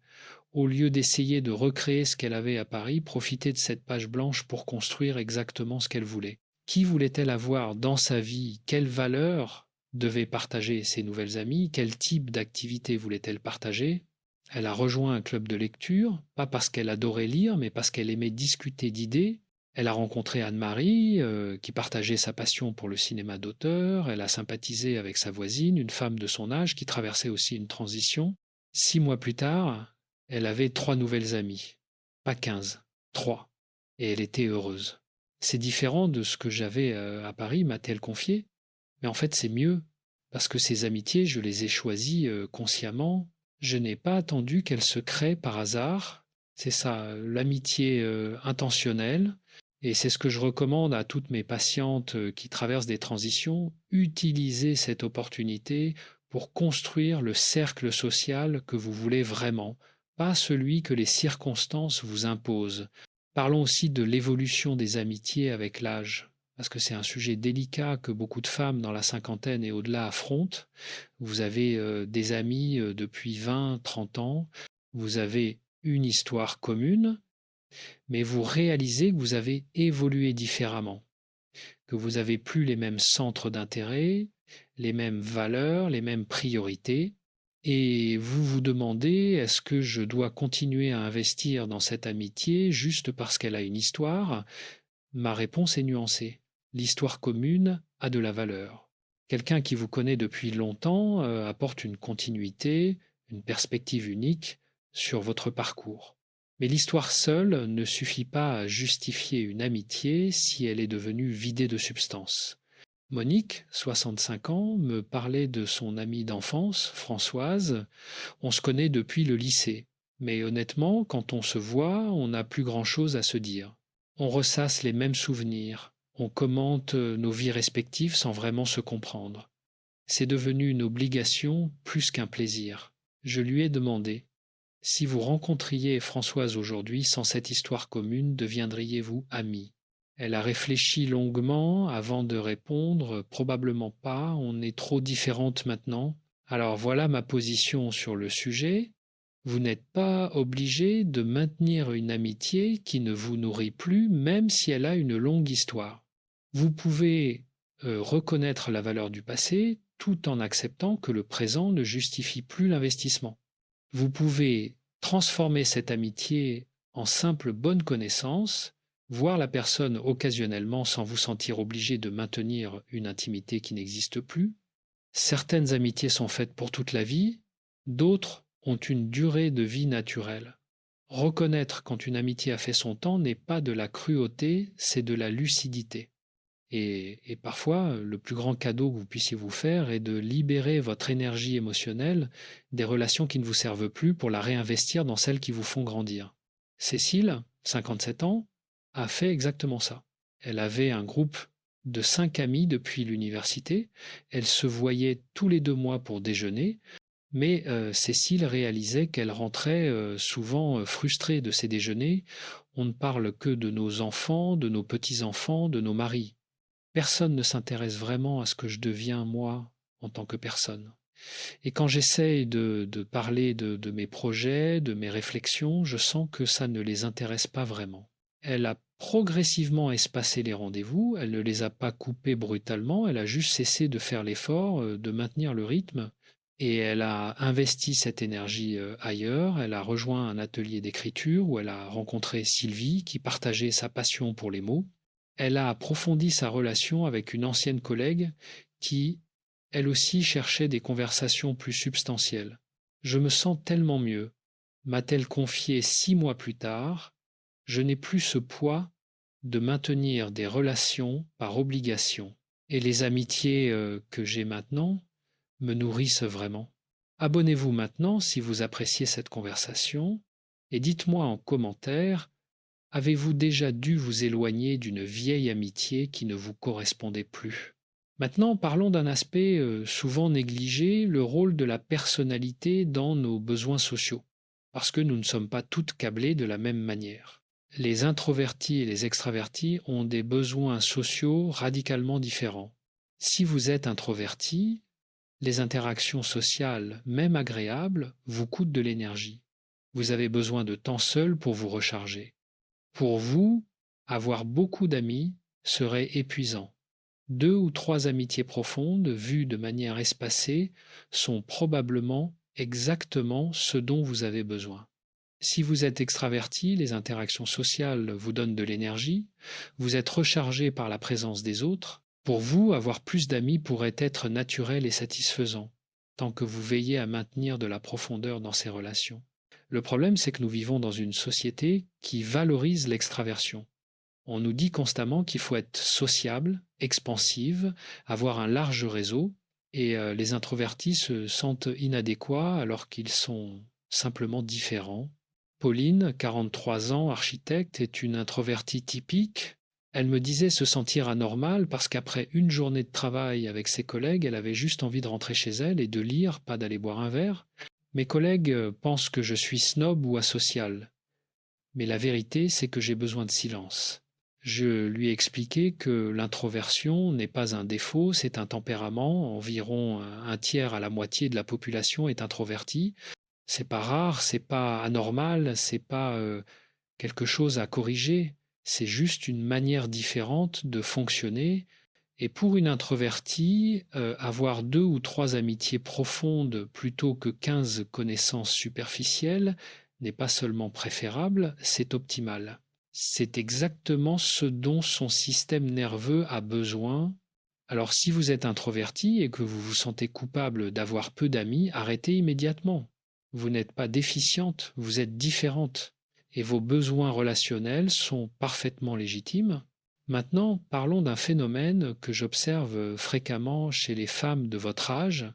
Au lieu d'essayer de recréer ce qu'elle avait à Paris, profiter de cette page blanche pour construire exactement ce qu'elle voulait. Qui voulait-elle avoir dans sa vie? Quelles valeurs devait partager ses nouvelles amies? Quel type d'activité voulait-elle partager? Elle a rejoint un club de lecture, pas parce qu'elle adorait lire, mais parce qu'elle aimait discuter d'idées. Elle a rencontré Anne-Marie, qui partageait sa passion pour le cinéma d'auteur. Elle a sympathisé avec sa voisine, une femme de son âge, qui traversait aussi une transition. 6 mois plus tard, elle avait 3 nouvelles amies. Pas 15, 3. Et elle était heureuse. C'est différent de ce que j'avais à Paris, m'a-t-elle confié. Mais en fait, c'est mieux, parce que ces amitiés, je les ai choisies consciemment. Je n'ai pas attendu qu'elles se créent par hasard. C'est ça, l'amitié intentionnelle. Et c'est ce que je recommande à toutes mes patientes qui traversent des transitions. Utilisez cette opportunité pour construire le cercle social que vous voulez vraiment, pas celui que les circonstances vous imposent. Parlons aussi de l'évolution des amitiés avec l'âge, parce que c'est un sujet délicat que beaucoup de femmes dans la cinquantaine et au-delà affrontent. Vous avez des amis depuis 20, 30 ans, vous avez une histoire commune, mais vous réalisez que vous avez évolué différemment. que vous n'avez plus les mêmes centres d'intérêt, les mêmes valeurs, les mêmes priorités, et vous vous demandez est-ce que je dois continuer à investir dans cette amitié juste parce qu'elle a une histoire? Ma réponse est nuancée. L'histoire commune a de la valeur. Quelqu'un qui vous connaît depuis longtemps apporte une continuité, une perspective unique sur votre parcours. Mais l'histoire seule ne suffit pas à justifier une amitié si elle est devenue vidée de substance. Monique, 65 ans, me parlait de son amie d'enfance, Françoise. On se connaît depuis le lycée. Mais honnêtement, quand on se voit, on n'a plus grand-chose à se dire. On ressasse les mêmes souvenirs. On commente nos vies respectives sans vraiment se comprendre. C'est devenu une obligation plus qu'un plaisir. Je lui ai demandé: si vous rencontriez Françoise aujourd'hui sans cette histoire commune, deviendriez-vous amis? Elle a réfléchi longuement avant de répondre: probablement pas, on est trop différentes maintenant. Alors voilà ma position sur le sujet. Vous n'êtes pas obligé de maintenir une amitié qui ne vous nourrit plus, même si elle a une longue histoire. Vous pouvez reconnaître la valeur du passé tout en acceptant que le présent ne justifie plus l'investissement. Vous pouvez transformer cette amitié en simple bonne connaissance, voir la personne occasionnellement sans vous sentir obligé de maintenir une intimité qui n'existe plus. Certaines amitiés sont faites pour toute la vie, d'autres ont une durée de vie naturelle. Reconnaître quand une amitié a fait son temps n'est pas de la cruauté, c'est de la lucidité. Et parfois, le plus grand cadeau que vous puissiez vous faire est de libérer votre énergie émotionnelle des relations qui ne vous servent plus pour la réinvestir dans celles qui vous font grandir. Cécile, 57 ans, a fait exactement ça. Elle avait un groupe de 5 amis depuis l'université. Elle se voyait tous les 2 mois pour déjeuner. Mais Cécile réalisait qu'elle rentrait souvent frustrée de ces déjeuners. On ne parle que de nos enfants, de nos petits-enfants, de nos maris. Personne ne s'intéresse vraiment à ce que je deviens moi en tant que personne. Et quand j'essaye de parler de mes projets, de mes réflexions, je sens que ça ne les intéresse pas vraiment. Elle a progressivement espacé les rendez-vous, elle ne les a pas coupés brutalement, elle a juste cessé de faire l'effort de maintenir le rythme, et elle a investi cette énergie ailleurs. Elle a rejoint un atelier d'écriture où elle a rencontré Sylvie qui partageait sa passion pour les mots. Elle a approfondi sa relation avec une ancienne collègue qui, elle aussi, cherchait des conversations plus substantielles. Je me sens tellement mieux, m'a-t-elle confié 6 mois plus tard. Je n'ai plus ce poids de maintenir des relations par obligation. Et les amitiés que j'ai maintenant me nourrissent vraiment. Abonnez-vous maintenant si vous appréciez cette conversation et dites-moi en commentaire: avez-vous déjà dû vous éloigner d'une vieille amitié qui ne vous correspondait plus? Maintenant, parlons d'un aspect souvent négligé, le rôle de la personnalité dans nos besoins sociaux, parce que nous ne sommes pas toutes câblées de la même manière. Les introvertis et les extravertis ont des besoins sociaux radicalement différents. Si vous êtes introverti, les interactions sociales, même agréables, vous coûtent de l'énergie. Vous avez besoin de temps seul pour vous recharger. Pour vous, avoir beaucoup d'amis serait épuisant. 2 ou 3 amitiés profondes, vues de manière espacée, sont probablement exactement ce dont vous avez besoin. Si vous êtes extraverti, les interactions sociales vous donnent de l'énergie, vous êtes rechargé par la présence des autres. Pour vous, avoir plus d'amis pourrait être naturel et satisfaisant, tant que vous veillez à maintenir de la profondeur dans ces relations. Le problème, c'est que nous vivons dans une société qui valorise l'extraversion. On nous dit constamment qu'il faut être sociable, expansive, avoir un large réseau, et les introvertis se sentent inadéquats alors qu'ils sont simplement différents. Pauline, 43 ans, architecte, est une introvertie typique. Elle me disait se sentir anormale parce qu'après une journée de travail avec ses collègues, elle avait juste envie de rentrer chez elle et de lire, pas d'aller boire un verre. Mes collègues pensent que je suis snob ou asocial, mais la vérité, c'est que j'ai besoin de silence. Je lui ai expliqué que l'introversion n'est pas un défaut, c'est un tempérament. Environ un tiers à la moitié de la population est introvertie. C'est pas rare, c'est pas anormal, c'est pas quelque chose à corriger. C'est juste une manière différente de fonctionner. Et pour une introvertie, avoir 2 ou 3 amitiés profondes plutôt que 15 connaissances superficielles n'est pas seulement préférable, c'est optimal. C'est exactement ce dont son système nerveux a besoin. Alors si vous êtes introverti et que vous vous sentez coupable d'avoir peu d'amis, arrêtez immédiatement. Vous n'êtes pas déficiente, vous êtes différente. Et vos besoins relationnels sont parfaitement légitimes. Maintenant, parlons d'un phénomène que j'observe fréquemment chez les femmes de votre âge,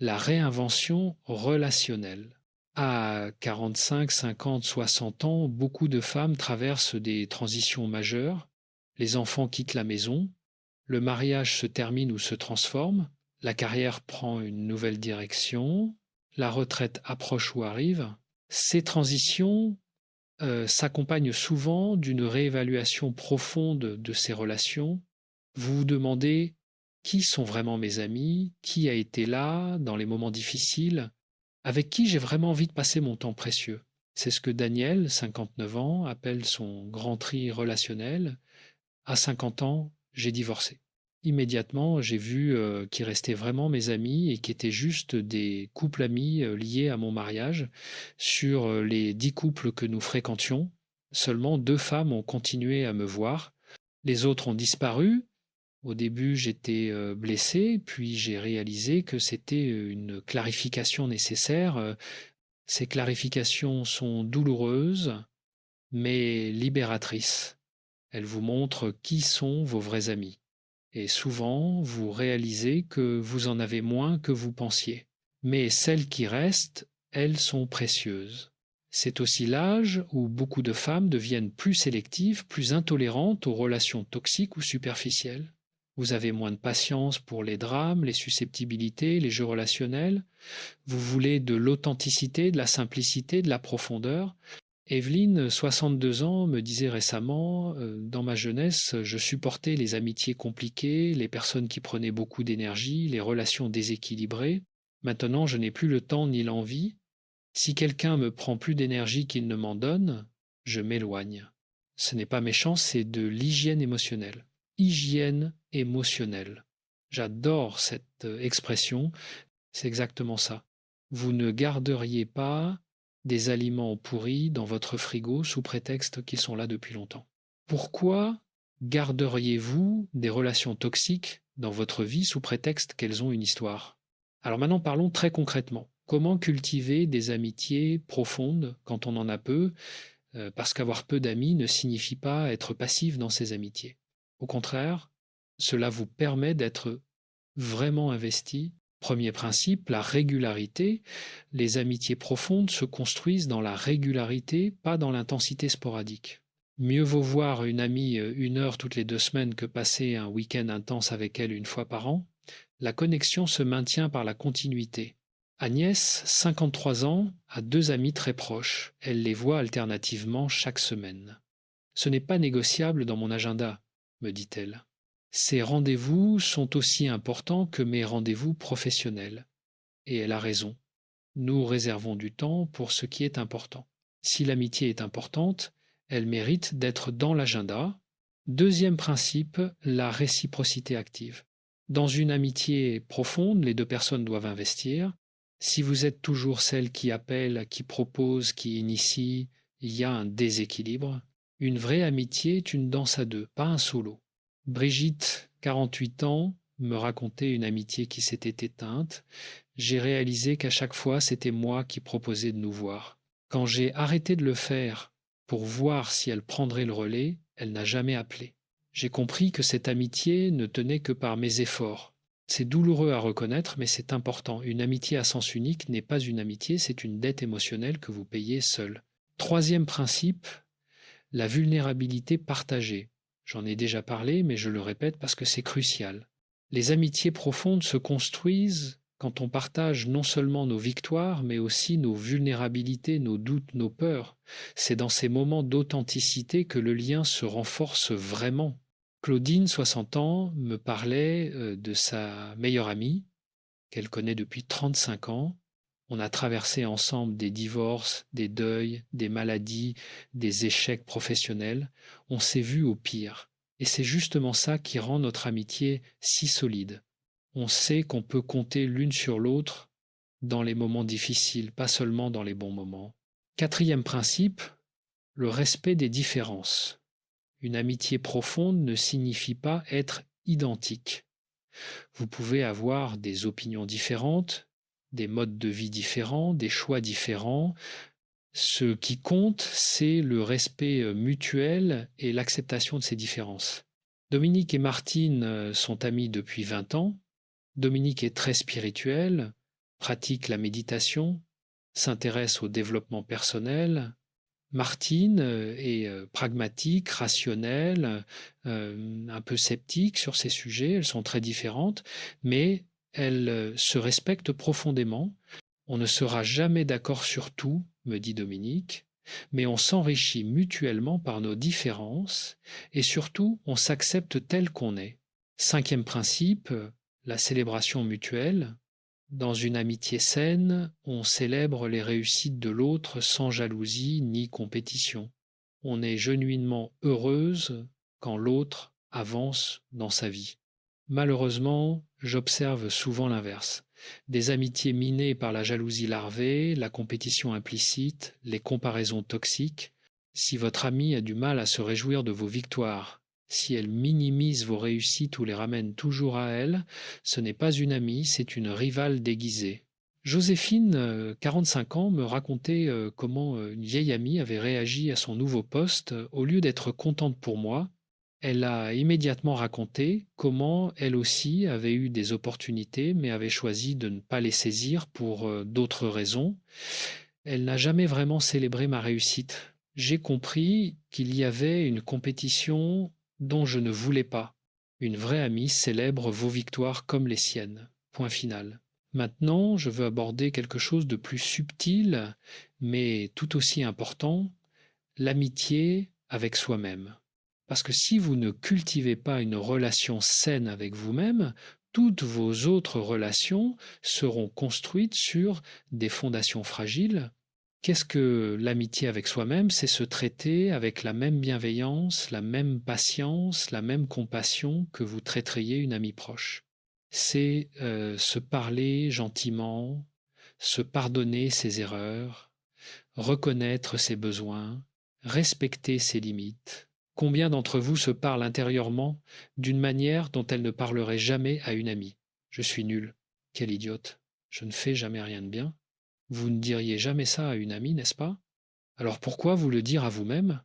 la réinvention relationnelle. À 45, 50, 60 ans, beaucoup de femmes traversent des transitions majeures. Les enfants quittent la maison, le mariage se termine ou se transforme, la carrière prend une nouvelle direction, la retraite approche ou arrive. Ces transitions s'accompagnent souvent d'une réévaluation profonde de ces relations. Vous vous demandez qui sont vraiment mes amis, qui a été là dans les moments difficiles, avec qui j'ai vraiment envie de passer mon temps précieux. C'est ce que Daniel, 59 ans, appelle son grand tri relationnel. À 50 ans, j'ai divorcé. Immédiatement, j'ai vu qui restaient vraiment mes amis et qui étaient juste des couples amis liés à mon mariage. Sur les 10 couples que nous fréquentions, seulement 2 femmes ont continué à me voir. Les autres ont disparu. Au début, j'étais blessé, puis j'ai réalisé que c'était une clarification nécessaire. Ces clarifications sont douloureuses, mais libératrices. Elles vous montrent qui sont vos vrais amis. Et souvent, vous réalisez que vous en avez moins que vous pensiez. Mais celles qui restent, elles sont précieuses. C'est aussi l'âge où beaucoup de femmes deviennent plus sélectives, plus intolérantes aux relations toxiques ou superficielles. Vous avez moins de patience pour les drames, les susceptibilités, les jeux relationnels. Vous voulez de l'authenticité, de la simplicité, de la profondeur. Evelyne, 62 ans, me disait récemment, dans ma jeunesse, je supportais les amitiés compliquées, les personnes qui prenaient beaucoup d'énergie, les relations déséquilibrées. Maintenant, je n'ai plus le temps ni l'envie. Si quelqu'un me prend plus d'énergie qu'il ne m'en donne, je m'éloigne. Ce n'est pas méchant, c'est de l'hygiène émotionnelle. Hygiène émotionnelle. J'adore cette expression, c'est exactement ça. Vous ne garderiez pas des aliments pourris dans votre frigo sous prétexte qu'ils sont là depuis longtemps. Pourquoi garderiez-vous des relations toxiques dans votre vie sous prétexte qu'elles ont une histoire? Alors maintenant parlons très concrètement. Comment cultiver des amitiés profondes quand on en a peu, parce qu'avoir peu d'amis ne signifie pas être passif dans ces amitiés. Au contraire, cela vous permet d'être vraiment investi. Premier principe, la régularité. Les amitiés profondes se construisent dans la régularité, pas dans l'intensité sporadique. Mieux vaut voir une amie 1 heure toutes les 2 semaines que passer un week-end intense avec elle 1 fois par an. La connexion se maintient par la continuité. Agnès, 53 ans, a 2 amis très proches. Elle les voit alternativement chaque semaine. Ce n'est pas négociable dans mon agenda, me dit-elle. Ces rendez-vous sont aussi importants que mes rendez-vous professionnels. Et elle a raison. Nous réservons du temps pour ce qui est important. Si l'amitié est importante, elle mérite d'être dans l'agenda. Deuxième principe, la réciprocité active. Dans une amitié profonde, les 2 personnes doivent investir. Si vous êtes toujours celle qui appelle, qui propose, qui initie, il y a un déséquilibre. Une vraie amitié est une danse à 2, pas un solo. Brigitte, 48 ans, me racontait une amitié qui s'était éteinte. J'ai réalisé qu'à chaque fois, c'était moi qui proposais de nous voir. Quand j'ai arrêté de le faire pour voir si elle prendrait le relais, elle n'a jamais appelé. J'ai compris que cette amitié ne tenait que par mes efforts. C'est douloureux à reconnaître, mais c'est important. Une amitié à sens unique n'est pas une amitié, c'est une dette émotionnelle que vous payez seul. Troisième principe, la vulnérabilité partagée. J'en ai déjà parlé, mais je le répète parce que c'est crucial. Les amitiés profondes se construisent quand on partage non seulement nos victoires, mais aussi nos vulnérabilités, nos doutes, nos peurs. C'est dans ces moments d'authenticité que le lien se renforce vraiment. Claudine, 60 ans, me parlait de sa meilleure amie, qu'elle connaît depuis 35 ans. On a traversé ensemble des divorces, des deuils, des maladies, des échecs professionnels. On s'est vu au pire. Et c'est justement ça qui rend notre amitié si solide. On sait qu'on peut compter l'une sur l'autre dans les moments difficiles, pas seulement dans les bons moments. Quatrième principe, le respect des différences. Une amitié profonde ne signifie pas être identique. Vous pouvez avoir des opinions différentes, des modes de vie différents, des choix différents. Ce qui compte, c'est le respect mutuel et l'acceptation de ces différences. Dominique et Martine sont amis depuis 20 ans. Dominique est très spirituel, pratique la méditation, s'intéresse au développement personnel. Martine est pragmatique, rationnelle, un peu sceptique sur ces sujets. Elles sont très différentes, mais elles se respectent profondément. On ne sera jamais d'accord sur tout, me dit Dominique, mais on s'enrichit mutuellement par nos différences et surtout on s'accepte tel qu'on est. Cinquième principe, la célébration mutuelle. Dans une amitié saine, on célèbre les réussites de l'autre sans jalousie ni compétition. On est genuinement heureuse quand l'autre avance dans sa vie. Malheureusement, j'observe souvent l'inverse. Des amitiés minées par la jalousie larvée, la compétition implicite, les comparaisons toxiques. Si votre ami a du mal à se réjouir de vos victoires, si elle minimise vos réussites ou les ramène toujours à elle, ce n'est pas une amie, c'est une rivale déguisée. Joséphine, 45 ans, me racontait comment une vieille amie avait réagi à son nouveau poste. Au lieu d'être contente pour moi, elle a immédiatement raconté comment elle aussi avait eu des opportunités, mais avait choisi de ne pas les saisir pour d'autres raisons. Elle n'a jamais vraiment célébré ma réussite. J'ai compris qu'il y avait une compétition dont je ne voulais pas. Une vraie amie célèbre vos victoires comme les siennes. Point final. Maintenant, je veux aborder quelque chose de plus subtil, mais tout aussi important, l'amitié avec soi-même. Parce que si vous ne cultivez pas une relation saine avec vous-même, toutes vos autres relations seront construites sur des fondations fragiles. Qu'est-ce que l'amitié avec soi-même? C'est se traiter avec la même bienveillance, la même patience, la même compassion que vous traiteriez une amie proche. C'est se parler gentiment, se pardonner ses erreurs, reconnaître ses besoins, respecter ses limites. Combien d'entre vous se parlent intérieurement d'une manière dont elles ne parleraient jamais à une amie? Je suis nul. Quel idiote. Je ne fais jamais rien de bien. Vous ne diriez jamais ça à une amie, n'est-ce pas? Alors pourquoi vous le dire à vous-même?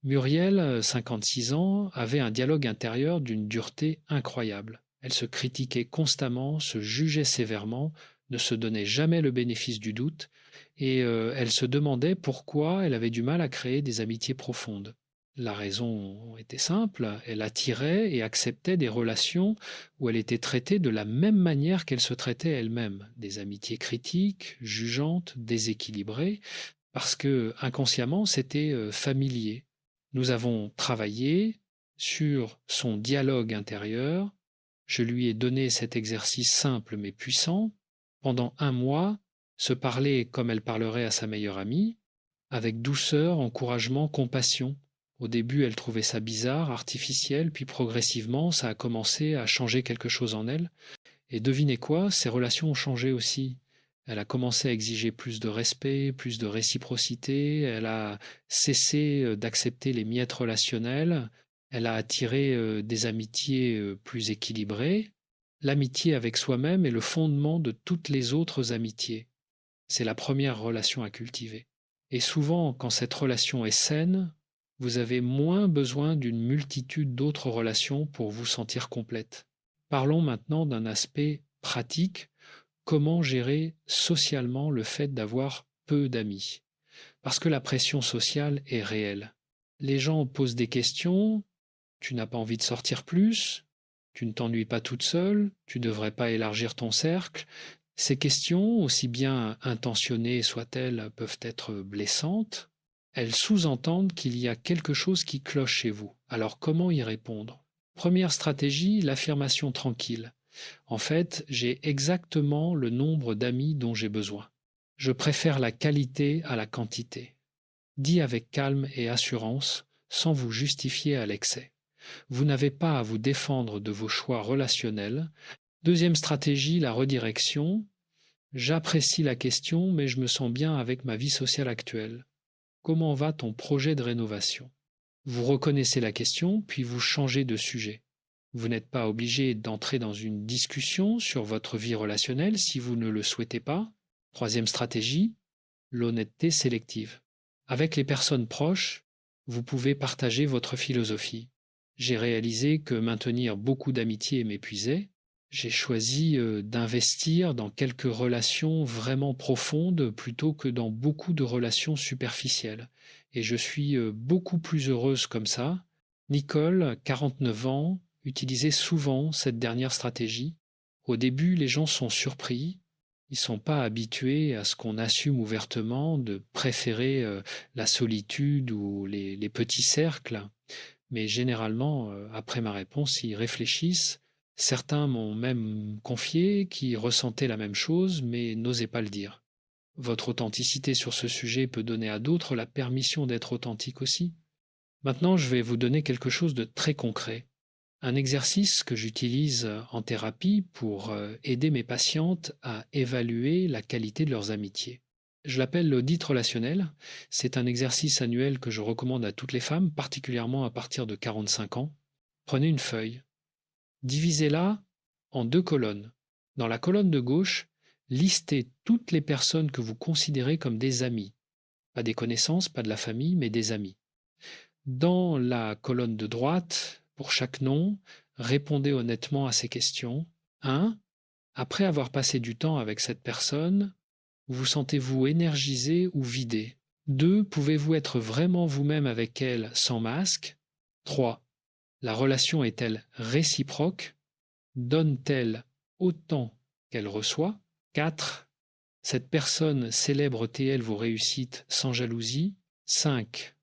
Muriel, 56 ans, avait un dialogue intérieur d'une dureté incroyable. Elle se critiquait constamment, se jugeait sévèrement, ne se donnait jamais le bénéfice du doute, et elle se demandait pourquoi elle avait du mal à créer des amitiés profondes. La raison était simple, elle attirait et acceptait des relations où elle était traitée de la même manière qu'elle se traitait elle-même, des amitiés critiques, jugeantes, déséquilibrées, parce que inconsciemment c'était familier. Nous avons travaillé sur son dialogue intérieur. Je lui ai donné cet exercice simple mais puissant. Pendant 1 mois, se parler comme elle parlerait à sa meilleure amie, avec douceur, encouragement, compassion. Au début, elle trouvait ça bizarre, artificiel, puis progressivement, ça a commencé à changer quelque chose en elle. Et devinez quoi, ses relations ont changé aussi. Elle a commencé à exiger plus de respect, plus de réciprocité, elle a cessé d'accepter les miettes relationnelles, elle a attiré des amitiés plus équilibrées. L'amitié avec soi-même est le fondement de toutes les autres amitiés. C'est la première relation à cultiver. Et souvent, quand cette relation est saine, vous avez moins besoin d'une multitude d'autres relations pour vous sentir complète. Parlons maintenant d'un aspect pratique, comment gérer socialement le fait d'avoir peu d'amis. Parce que la pression sociale est réelle. Les gens posent des questions, tu n'as pas envie de sortir plus, tu ne t'ennuies pas toute seule, tu ne devrais pas élargir ton cercle. Ces questions, aussi bien intentionnées soient-elles, peuvent être blessantes. Elles sous-entendent qu'il y a quelque chose qui cloche chez vous. Alors comment y répondre? Première stratégie, l'affirmation tranquille. En fait, j'ai exactement le nombre d'amis dont j'ai besoin. Je préfère la qualité à la quantité. Dit avec calme et assurance, sans vous justifier à l'excès. Vous n'avez pas à vous défendre de vos choix relationnels. Deuxième stratégie, la redirection. J'apprécie la question, mais je me sens bien avec ma vie sociale actuelle. Comment va ton projet de rénovation? Vous reconnaissez la question, puis vous changez de sujet. Vous n'êtes pas obligé d'entrer dans une discussion sur votre vie relationnelle si vous ne le souhaitez pas. Troisième stratégie, l'honnêteté sélective. Avec les personnes proches, vous pouvez partager votre philosophie. J'ai réalisé que maintenir beaucoup d'amitié m'épuisait. J'ai choisi d'investir dans quelques relations vraiment profondes plutôt que dans beaucoup de relations superficielles. Et je suis beaucoup plus heureuse comme ça. Nicole, 49 ans, utilisait souvent cette dernière stratégie. Au début, les gens sont surpris. Ils ne sont pas habitués à ce qu'on assume ouvertement de préférer la solitude ou les petits cercles. Mais généralement, après ma réponse, ils réfléchissent. Certains m'ont même confié qu'ils ressentaient la même chose, mais n'osaient pas le dire. Votre authenticité sur ce sujet peut donner à d'autres la permission d'être authentique aussi. Maintenant, je vais vous donner quelque chose de très concret. Un exercice que j'utilise en thérapie pour aider mes patientes à évaluer la qualité de leurs amitiés. Je l'appelle l'audit relationnel. C'est un exercice annuel que je recommande à toutes les femmes, particulièrement à partir de 45 ans. Prenez une feuille, divisez-la en deux colonnes. Dans la colonne de gauche, listez toutes les personnes que vous considérez comme des amis. Pas des connaissances, pas de la famille, mais des amis. Dans la colonne de droite, pour chaque nom, répondez honnêtement à ces questions. 1. Après avoir passé du temps avec cette personne, vous sentez-vous énergisé ou vidé? 2. Pouvez-vous être vraiment vous-même avec elle sans masque? 3. La relation est-elle réciproque? Donne-t-elle autant qu'elle reçoit? 4. Cette personne célèbre-t-elle vos réussites sans jalousie? 5.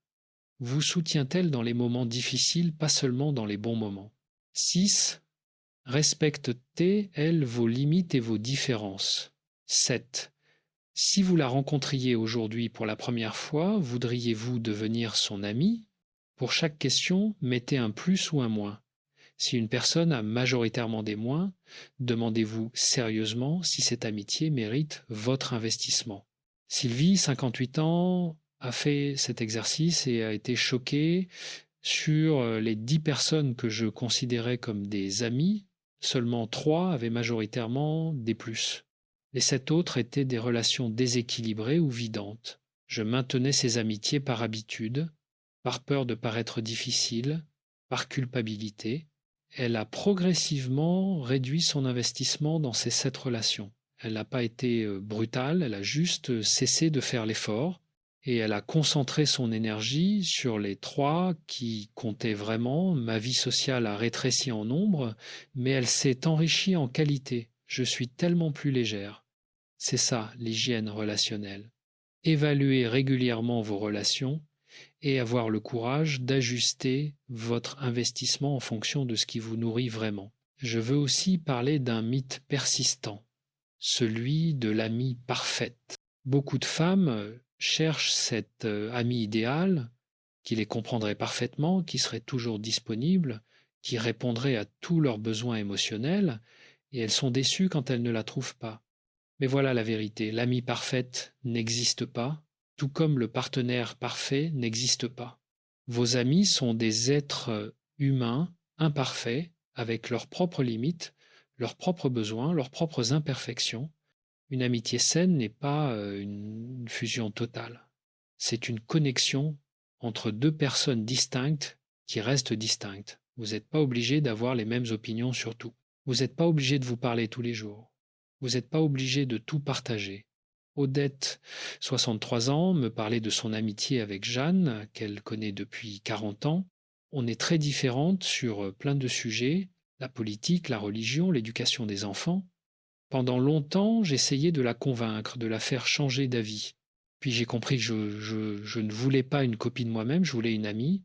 Vous soutient-elle dans les moments difficiles, pas seulement dans les bons moments? 6. Respecte-t-elle vos limites et vos différences? 7. Si vous la rencontriez aujourd'hui pour la première fois, voudriez-vous devenir son ami? Pour chaque question, mettez un plus ou un moins. Si une personne a majoritairement des moins, demandez-vous sérieusement si cette amitié mérite votre investissement. Sylvie, 58 ans, a fait cet exercice et a été choquée. Sur les 10 personnes que je considérais comme des amis, seulement 3 avaient majoritairement des plus. Les 7 autres étaient des relations déséquilibrées ou vidantes. Je maintenais ces amitiés par habitude, par peur de paraître difficile, par culpabilité. Elle a progressivement réduit son investissement dans ces 7 relations. Elle n'a pas été brutale, elle a juste cessé de faire l'effort et elle a concentré son énergie sur les 3 qui comptaient vraiment. Ma vie sociale a rétréci en nombre, mais elle s'est enrichie en qualité. Je suis tellement plus légère. C'est ça, l'hygiène relationnelle. Évaluer régulièrement vos relations et avoir le courage d'ajuster votre investissement en fonction de ce qui vous nourrit vraiment. Je veux aussi parler d'un mythe persistant, celui de l'amie parfaite. Beaucoup de femmes cherchent cet ami idéal qui les comprendrait parfaitement, qui serait toujours disponible, qui répondrait à tous leurs besoins émotionnels, et elles sont déçues quand elles ne la trouvent pas. Mais voilà la vérité, l'amie parfaite n'existe pas, tout comme le partenaire parfait n'existe pas. Vos amis sont des êtres humains, imparfaits, avec leurs propres limites, leurs propres besoins, leurs propres imperfections. Une amitié saine n'est pas une fusion totale. C'est une connexion entre deux personnes distinctes qui restent distinctes. Vous n'êtes pas obligé d'avoir les mêmes opinions sur tout. Vous n'êtes pas obligé de vous parler tous les jours. Vous n'êtes pas obligé de tout partager. Odette, 63 ans, me parlait de son amitié avec Jeanne, qu'elle connaît depuis 40 ans. On est très différentes sur plein de sujets, la politique, la religion, l'éducation des enfants. Pendant longtemps, j'essayais de la convaincre, de la faire changer d'avis. Puis j'ai compris que je ne voulais pas une copine moi-même, je voulais une amie.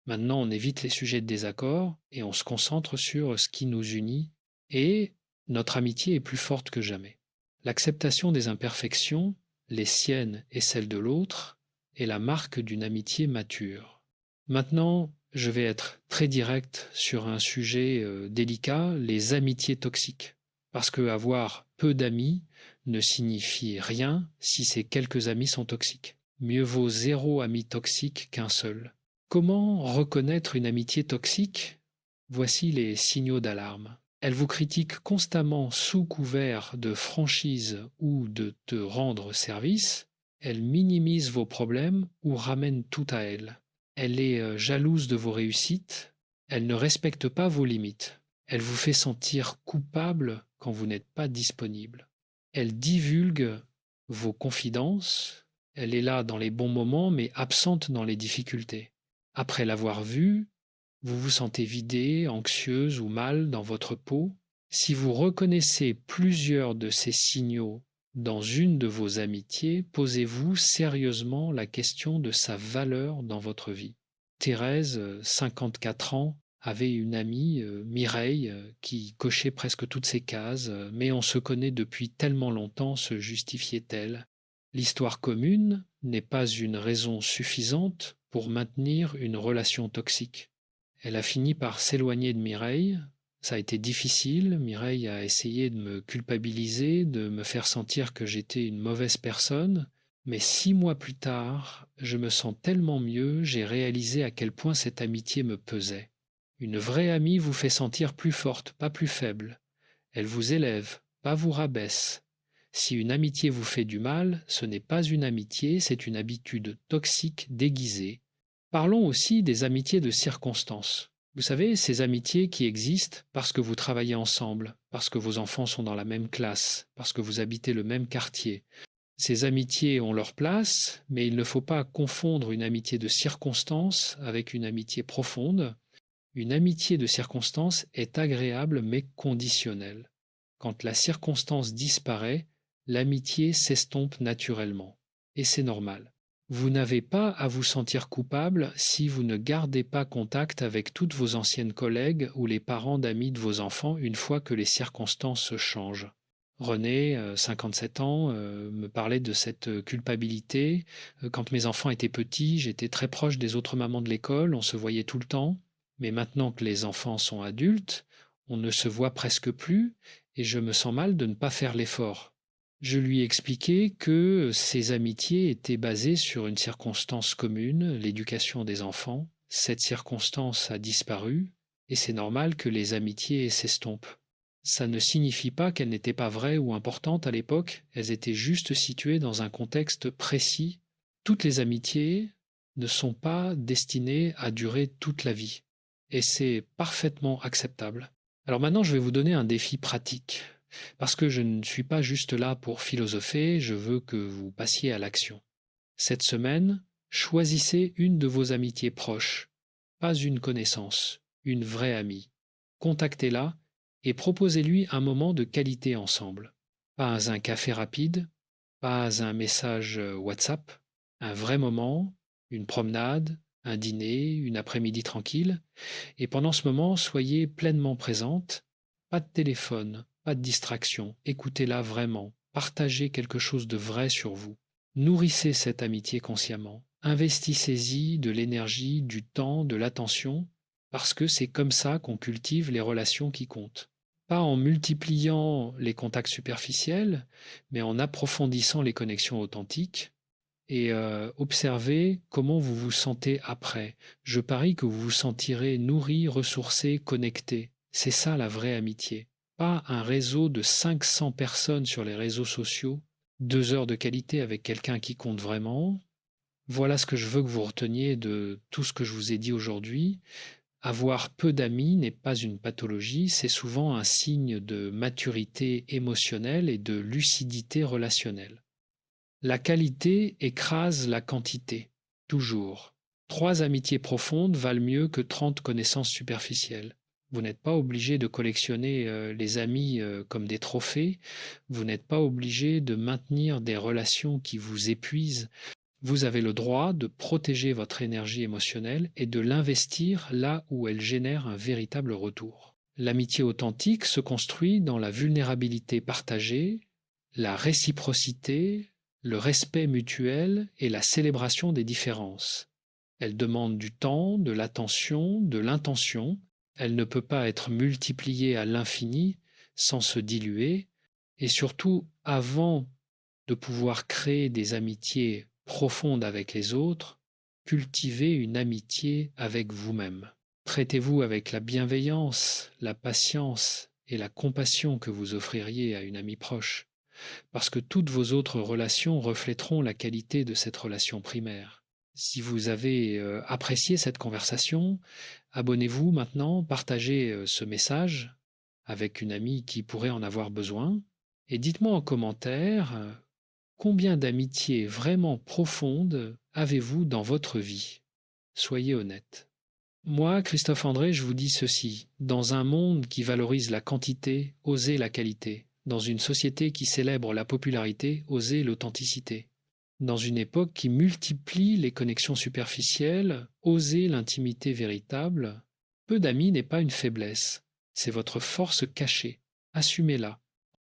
Maintenant, on évite les sujets de désaccord et on se concentre sur ce qui nous unit. Et notre amitié est plus forte que jamais. L'acceptation des imperfections, les siennes et celles de l'autre, est la marque d'une amitié mature. Maintenant, je vais être très direct sur un sujet délicat, les amitiés toxiques. Parce que avoir peu d'amis ne signifie rien si ces quelques amis sont toxiques. Mieux vaut 0 ami toxique qu'un seul. Comment reconnaître une amitié toxique? Voici les signaux d'alarme. Elle vous critique constamment sous couvert de franchise ou de te rendre service. Elle minimise vos problèmes ou ramène tout à elle. Elle est jalouse de vos réussites. Elle ne respecte pas vos limites. Elle vous fait sentir coupable quand vous n'êtes pas disponible. Elle divulgue vos confidences. Elle est là dans les bons moments mais absente dans les difficultés. Après l'avoir vue, vous vous sentez vidé, anxieuse ou mal dans votre peau. Si vous reconnaissez plusieurs de ces signaux dans une de vos amitiés, posez-vous sérieusement la question de sa valeur dans votre vie. Thérèse, 54 ans, avait une amie, Mireille, qui cochait presque toutes ces cases, mais on se connaît depuis tellement longtemps, se justifiait-elle. L'histoire commune n'est pas une raison suffisante pour maintenir une relation toxique. Elle a fini par s'éloigner de Mireille. Ça a été difficile. Mireille a essayé de me culpabiliser, de me faire sentir que j'étais une mauvaise personne. Mais 6 mois plus tard, je me sens tellement mieux, j'ai réalisé à quel point cette amitié me pesait. Une vraie amie vous fait sentir plus forte, pas plus faible. Elle vous élève, pas vous rabaisse. Si une amitié vous fait du mal, ce n'est pas une amitié, c'est une habitude toxique déguisée. Parlons aussi des amitiés de circonstance. Vous savez, ces amitiés qui existent parce que vous travaillez ensemble, parce que vos enfants sont dans la même classe, parce que vous habitez le même quartier. Ces amitiés ont leur place, mais il ne faut pas confondre une amitié de circonstance avec une amitié profonde. Une amitié de circonstance est agréable mais conditionnelle. Quand la circonstance disparaît, l'amitié s'estompe naturellement. Et c'est normal. Vous n'avez pas à vous sentir coupable si vous ne gardez pas contact avec toutes vos anciennes collègues ou les parents d'amis de vos enfants une fois que les circonstances changent. René, 57 ans, me parlait de cette culpabilité. Quand mes enfants étaient petits, j'étais très proche des autres mamans de l'école, on se voyait tout le temps. Mais maintenant que les enfants sont adultes, on ne se voit presque plus et je me sens mal de ne pas faire l'effort. Je lui ai expliqué que ces amitiés étaient basées sur une circonstance commune, l'éducation des enfants. Cette circonstance a disparu et c'est normal que les amitiés s'estompent. Ça ne signifie pas qu'elles n'étaient pas vraies ou importantes à l'époque, elles étaient juste situées dans un contexte précis. Toutes les amitiés ne sont pas destinées à durer toute la vie et c'est parfaitement acceptable. Alors maintenant, je vais vous donner un défi pratique. Parce que je ne suis pas juste là pour philosopher, je veux que vous passiez à l'action. Cette semaine, choisissez une de vos amitiés proches, pas une connaissance, une vraie amie. Contactez-la et proposez-lui un moment de qualité ensemble. Pas un café rapide, pas un message WhatsApp, un vrai moment, une promenade, un dîner, une après-midi tranquille. Et pendant ce moment, soyez pleinement présente. Pas de téléphone, pas de distraction. Écoutez-la vraiment. Partagez quelque chose de vrai sur vous. Nourrissez cette amitié consciemment. Investissez-y de l'énergie, du temps, de l'attention, parce que c'est comme ça qu'on cultive les relations qui comptent. Pas en multipliant les contacts superficiels, mais en approfondissant les connexions authentiques, et observez comment vous vous sentez après. Je parie que vous vous sentirez nourri, ressourcé, connecté. C'est ça la vraie amitié. Pas un réseau de 500 personnes sur les réseaux sociaux, 2 heures de qualité avec quelqu'un qui compte vraiment. Voilà ce que je veux que vous reteniez de tout ce que je vous ai dit aujourd'hui. Avoir peu d'amis n'est pas une pathologie, c'est souvent un signe de maturité émotionnelle et de lucidité relationnelle. La qualité écrase la quantité, toujours. 3 amitiés profondes valent mieux que 30 connaissances superficielles. Vous n'êtes pas obligé de collectionner les amis comme des trophées, vous n'êtes pas obligé de maintenir des relations qui vous épuisent. Vous avez le droit de protéger votre énergie émotionnelle et de l'investir là où elle génère un véritable retour. L'amitié authentique se construit dans la vulnérabilité partagée, la réciprocité, le respect mutuel et la célébration des différences. Elle demande du temps, de l'attention, de l'intention. Elle ne peut pas être multipliée à l'infini sans se diluer. Et surtout, avant de pouvoir créer des amitiés profondes avec les autres, cultivez une amitié avec vous-même. Traitez-vous avec la bienveillance, la patience et la compassion que vous offririez à une amie proche, parce que toutes vos autres relations reflèteront la qualité de cette relation primaire. Si vous avez apprécié cette conversation, abonnez-vous maintenant, partagez ce message avec une amie qui pourrait en avoir besoin, et dites-moi en commentaire combien d'amitiés vraiment profondes avez-vous dans votre vie? Soyez honnête. Moi, Christophe André, je vous dis ceci. Dans un monde qui valorise la quantité, osez la qualité. Dans une société qui célèbre la popularité, osez l'authenticité. Dans une époque qui multiplie les connexions superficielles, osez l'intimité véritable. Peu d'amis n'est pas une faiblesse, c'est votre force cachée. Assumez-la.